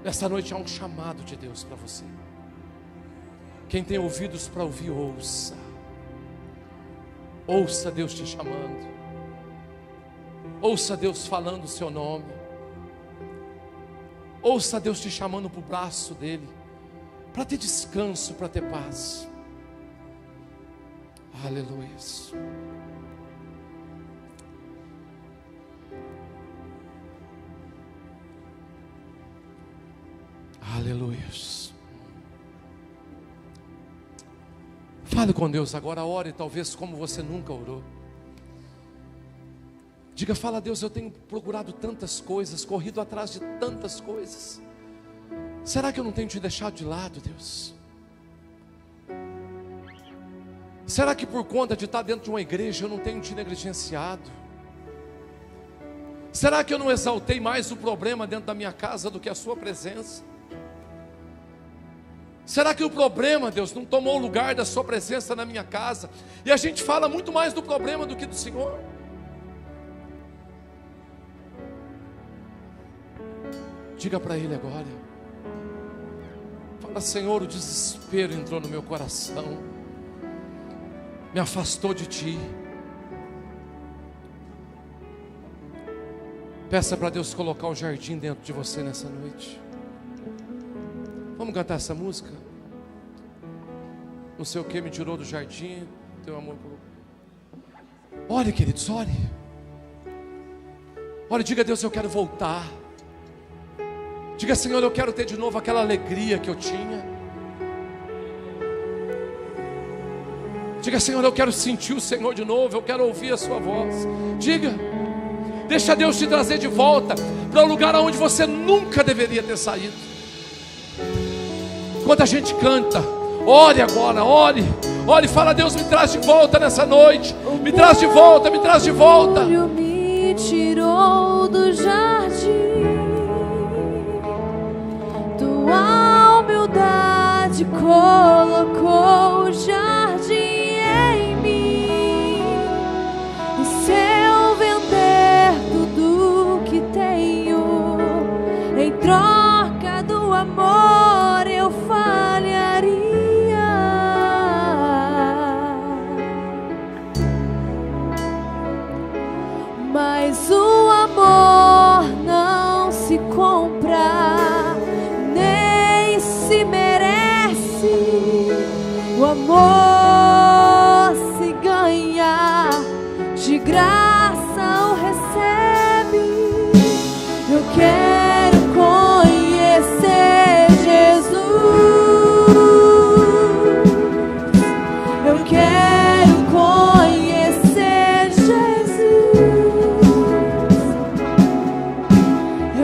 A: Essa noite há um chamado de Deus para você. Quem tem ouvidos para ouvir, ouça. Ouça Deus te chamando. Ouça Deus falando o seu nome. Ouça Deus te chamando para o braço dEle, para ter descanso, para ter paz. Aleluia. Aleluia. Fale com Deus agora, ore talvez como você nunca orou. Diga: fala a Deus, eu tenho procurado tantas coisas, corrido atrás de tantas coisas. Será que eu não tenho te deixado de lado, Deus? Será que por conta de estar dentro de uma igreja eu não tenho te negligenciado? Será que eu não exaltei mais o problema dentro da minha casa do que a sua presença? Será que o problema, Deus, não tomou o lugar da sua presença na minha casa? E a gente fala muito mais do problema do que do Senhor. Diga para Ele agora. Fala: Senhor, o desespero entrou no meu coração, me afastou de Ti. Peça para Deus colocar um jardim dentro de você nessa noite. Vamos cantar essa música? Não sei o que me tirou do jardim, teu amor colocou. Ore, queridos, ore. Ore, diga a Deus: eu quero voltar. Diga: Senhor, eu quero ter de novo aquela alegria que eu tinha. Diga: Senhor, eu quero sentir o Senhor de novo, eu quero ouvir a sua voz. Diga, deixa Deus te trazer de volta para o lugar onde você nunca deveria ter saído. Quando a gente canta, ore agora, ore, fala: Deus, me traz de volta nessa noite, me traz de volta, me traz de volta.
B: Me tirou do jardim, tua humildade colocou o jardim em mim. E se eu vender tudo que tenho em troca do amor, eu falharia. mas o amor não se compra, nem se merece. O amor se ganha, de graça o recebe. Eu quero conhecer Jesus. Eu quero conhecer Jesus.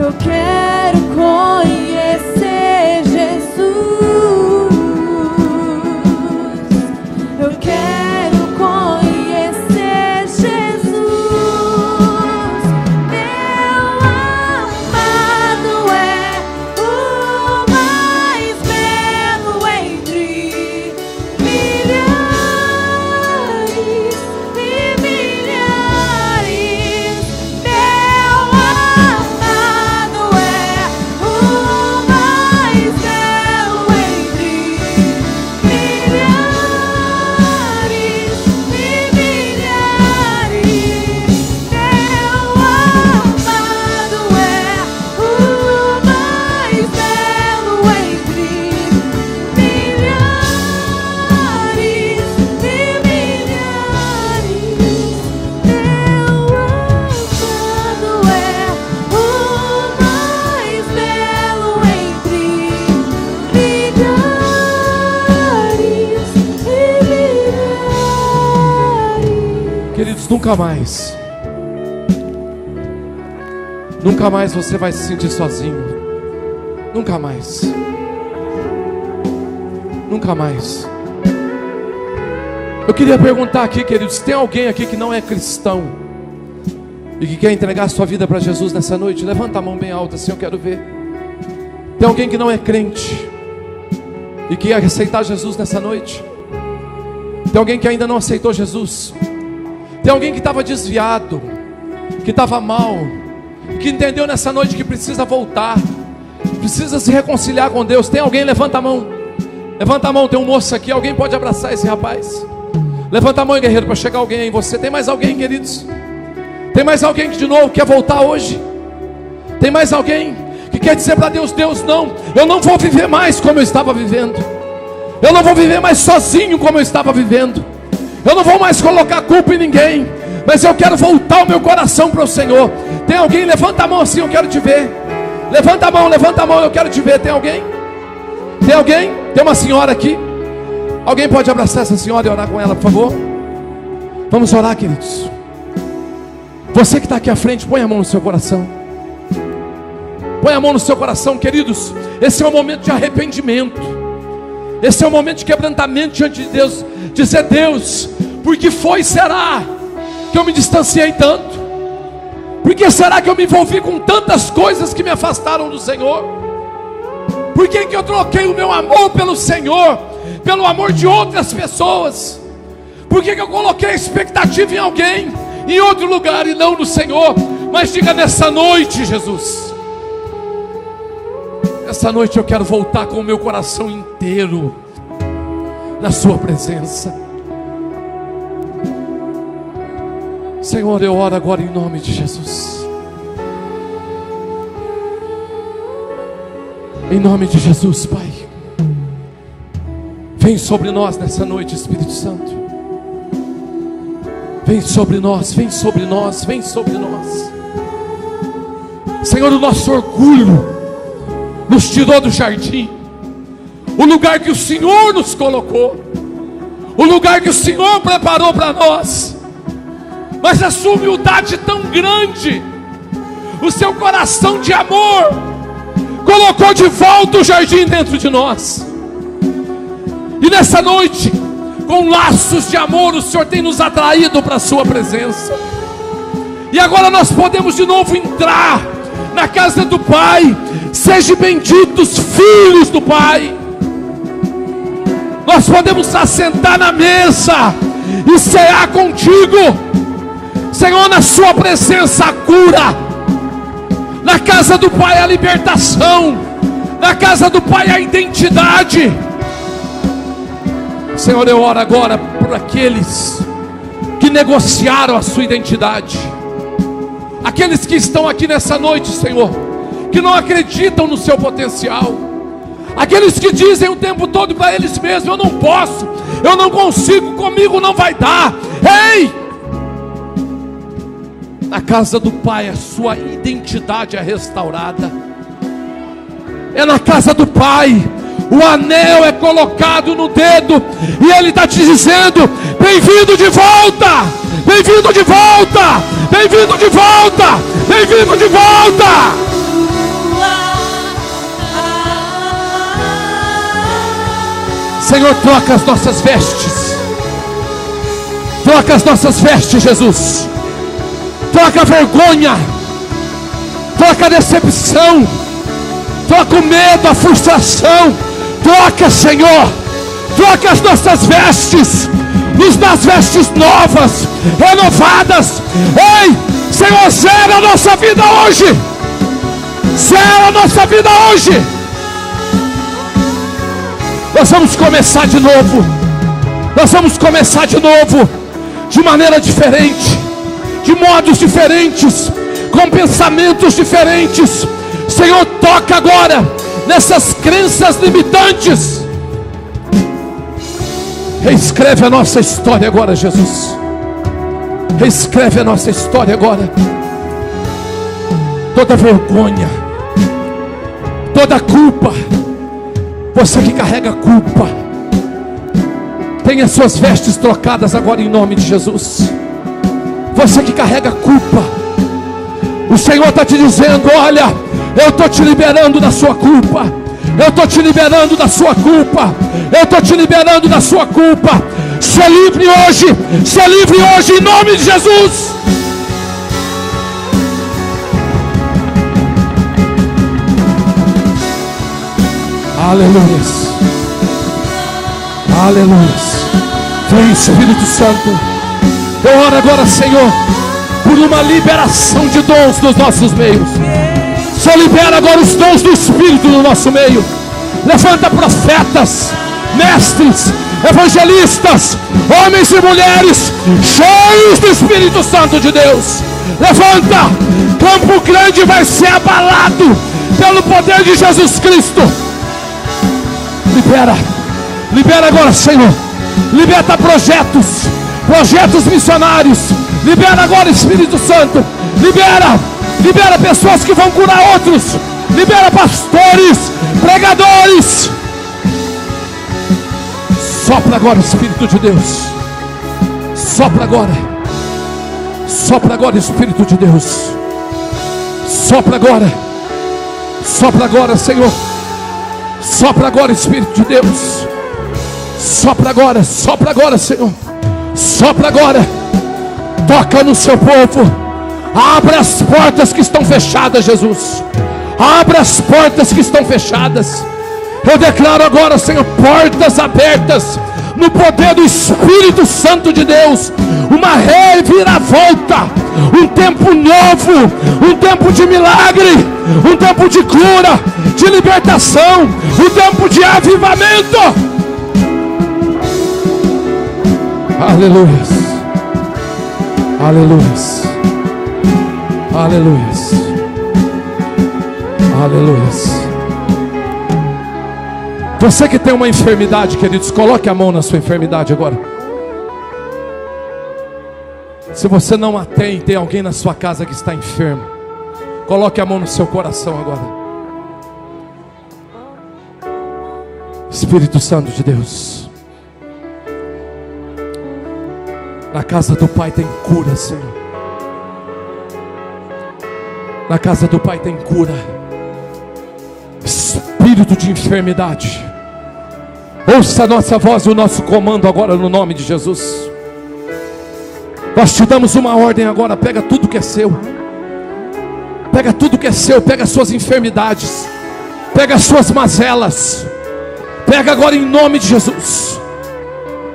B: Eu quero conhecer Jesus. Eu quero conhecer Jesus. Meu amado é o mais belo entre milhares e milhares. Meu amado é o mais belo entre milhares e milhares. Meu amado é o mais belo entre milhares e milhares. Meu amado é o mais belo entre milhares e milhares.
A: Queridos, nunca mais você vai se sentir sozinho. Nunca mais. Nunca mais. Eu queria perguntar aqui, queridos, tem alguém aqui que não é cristão e que quer entregar a sua vida para Jesus nessa noite? Levanta a mão bem alta assim, eu quero ver. Tem alguém que não é crente e que quer aceitar Jesus nessa noite? Tem alguém que ainda não aceitou Jesus? Tem alguém que estava desviado, que estava mal, que entendeu nessa noite que precisa voltar, precisa se reconciliar com Deus? Tem alguém? Levanta a mão. Levanta a mão, tem um moço aqui. Alguém pode abraçar esse rapaz? Levanta a mão, guerreiro, para chegar alguém em você. Tem mais alguém, queridos? Tem mais alguém que de novo quer voltar hoje? Tem mais alguém que quer dizer para Deus: Deus, não, eu não vou viver mais como eu estava vivendo. Eu não vou viver mais sozinho como eu estava vivendo. Eu não vou mais colocar culpa em ninguém, mas eu quero voltar o meu coração para o Senhor. Tem alguém? Levanta a mão assim, eu quero te ver. Levanta a mão, eu quero te ver. Tem alguém? Tem alguém? Tem uma senhora aqui. Alguém pode abraçar essa senhora e orar com ela, por favor? Vamos orar, queridos. Você que está aqui à frente, põe a mão no seu coração. Põe a mão no seu coração, queridos. Esse é o momento de arrependimento. Esse é o momento de quebrantamento diante de Deus. Dizer: Deus, por que será que eu me distanciei tanto? Por que será que eu me envolvi com tantas coisas que me afastaram do Senhor? Por que eu troquei o meu amor pelo Senhor, pelo amor de outras pessoas? Por que eu coloquei a expectativa em alguém, em outro lugar e não no Senhor? Mas diga nessa noite: Jesus, essa noite eu quero voltar com o meu coração inteiro na sua presença. Senhor, eu oro agora em nome de Jesus. Em nome de Jesus, Pai, vem sobre nós nessa noite, Espírito Santo. Vem sobre nós, vem sobre nós, vem sobre nós. Senhor, o nosso orgulho nos tirou do jardim, o lugar que o Senhor nos colocou, o lugar que o Senhor preparou para nós. Mas a sua humildade tão grande, o seu coração de amor, colocou de volta o jardim dentro de nós. E nessa noite, com laços de amor, o Senhor tem nos atraído para a sua presença. E agora nós podemos de novo entrar na casa do Pai. Sejam benditos, filhos do Pai. Nós podemos assentar na mesa e cear contigo. Senhor, na sua presença a cura, na casa do Pai a libertação, na casa do Pai a identidade. Senhor, eu oro agora por aqueles que negociaram a sua identidade, Aqueles que estão aqui nessa noite, Senhor, que não acreditam no seu potencial, aqueles que dizem o tempo todo para eles mesmos: eu não posso, eu não consigo, comigo não vai dar. Ei! Na casa do Pai a sua identidade é restaurada. É na casa do Pai. O anel é colocado no dedo e Ele está te dizendo: bem-vindo de volta, bem-vindo de volta, bem-vindo de volta, bem-vindo de volta. Senhor, troca as nossas vestes, troca as nossas vestes, Jesus. Troca a vergonha, troca a decepção, troca o medo, a frustração. Troca, Senhor, troca as nossas vestes, nos dá as vestes novas, renovadas. Ei, Senhor, zera a nossa vida hoje, zera a nossa vida hoje. Nós vamos começar de novo, nós vamos começar de novo, de maneira diferente, de modos diferentes, com pensamentos diferentes. Senhor, toca agora nessas crenças limitantes. Reescreve a nossa história agora, Jesus. Reescreve a nossa história agora. Toda vergonha, toda culpa, você que carrega culpa, tenha suas vestes trocadas agora em nome de Jesus. Você que carrega culpa, o Senhor está te dizendo: olha, eu estou te liberando da sua culpa, eu estou te liberando da sua culpa, eu estou te liberando da sua culpa. Se livre hoje, se livre hoje em nome de Jesus. Aleluia, aleluia. Vem, Espírito Santo. Eu oro agora, Senhor, por uma liberação de dons nos nossos meios. Só libera agora os dons do Espírito no nosso meio. Levanta profetas, mestres, evangelistas, homens e mulheres cheios do Espírito Santo de Deus. Levanta. Campo Grande vai ser abalado pelo poder de Jesus Cristo. Libera, libera agora, Senhor. Liberta projetos, projetos missionários. Libera agora, Espírito Santo. Libera, libera pessoas que vão curar outros. Libera pastores, pregadores. Sopra agora, Espírito de Deus. Sopra agora. Sopra agora, Espírito de Deus. Sopra agora. Sopra agora, Senhor. Sopra agora, Espírito de Deus. Sopra agora, Senhor. Sopra agora. Toca no seu povo. Abra as portas que estão fechadas, Jesus. Abra as portas que estão fechadas. Eu declaro agora, Senhor, portas abertas no poder do Espírito Santo de Deus. Uma reviravolta, um tempo novo, um tempo de milagre, um tempo de cura, de libertação, um tempo de avivamento. Aleluia, aleluia, aleluia, aleluia. Você que tem uma enfermidade, queridos, coloque a mão na sua enfermidade agora. Se você não a tem alguém na sua casa que está enfermo, coloque a mão no seu coração agora. Espírito Santo de Deus, na casa do Pai tem cura, Senhor. Na casa do Pai tem cura. Espírito de enfermidade, ouça a nossa voz e o nosso comando agora no nome de Jesus. Nós te damos uma ordem agora. Pega tudo que é seu. Pega tudo que é seu. Pega as suas enfermidades, pega as suas mazelas. Pega agora em nome de Jesus.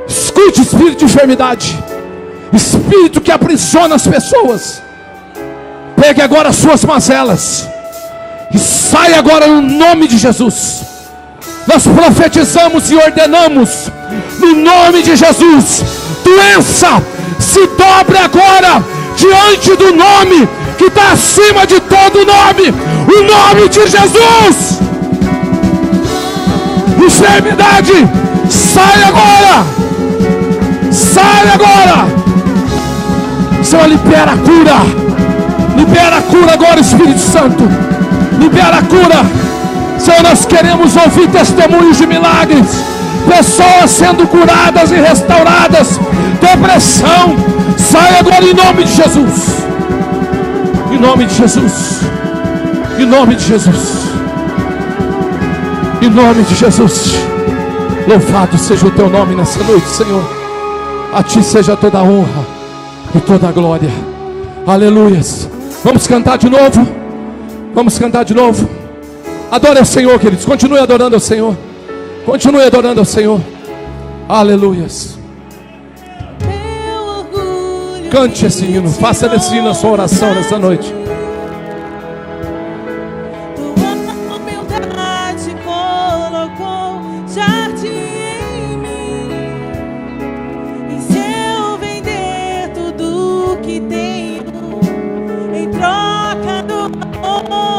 A: Escute, espírito de enfermidade, espírito que aprisiona as pessoas. Pegue agora as suas mazelas e sai agora no nome de Jesus. Nós profetizamos e ordenamos no nome de Jesus. Doença, se dobre agora diante do nome que está acima de todo nome, o nome de Jesus. Enfermidade, sai agora, sai agora. Senhor, libera a cura agora, Espírito Santo, libera a cura. Senhor, nós queremos ouvir testemunhos de milagres, pessoas sendo curadas e restauradas. Depressão, sai agora em nome de Jesus, em nome de Jesus, em nome de Jesus, em nome de Jesus. Louvado seja o teu nome nessa noite, Senhor. A ti seja toda a honra e toda a glória. Aleluias. Vamos cantar de novo. Vamos cantar de novo. Adore ao Senhor, queridos. Continue adorando ao Senhor. Continue adorando ao Senhor. Aleluias. Cante esse hino. Faça desse hino a sua oração nessa noite.
B: Tua humildade colocou jardim em mim. E se eu vender tudo que tenho em troca do amor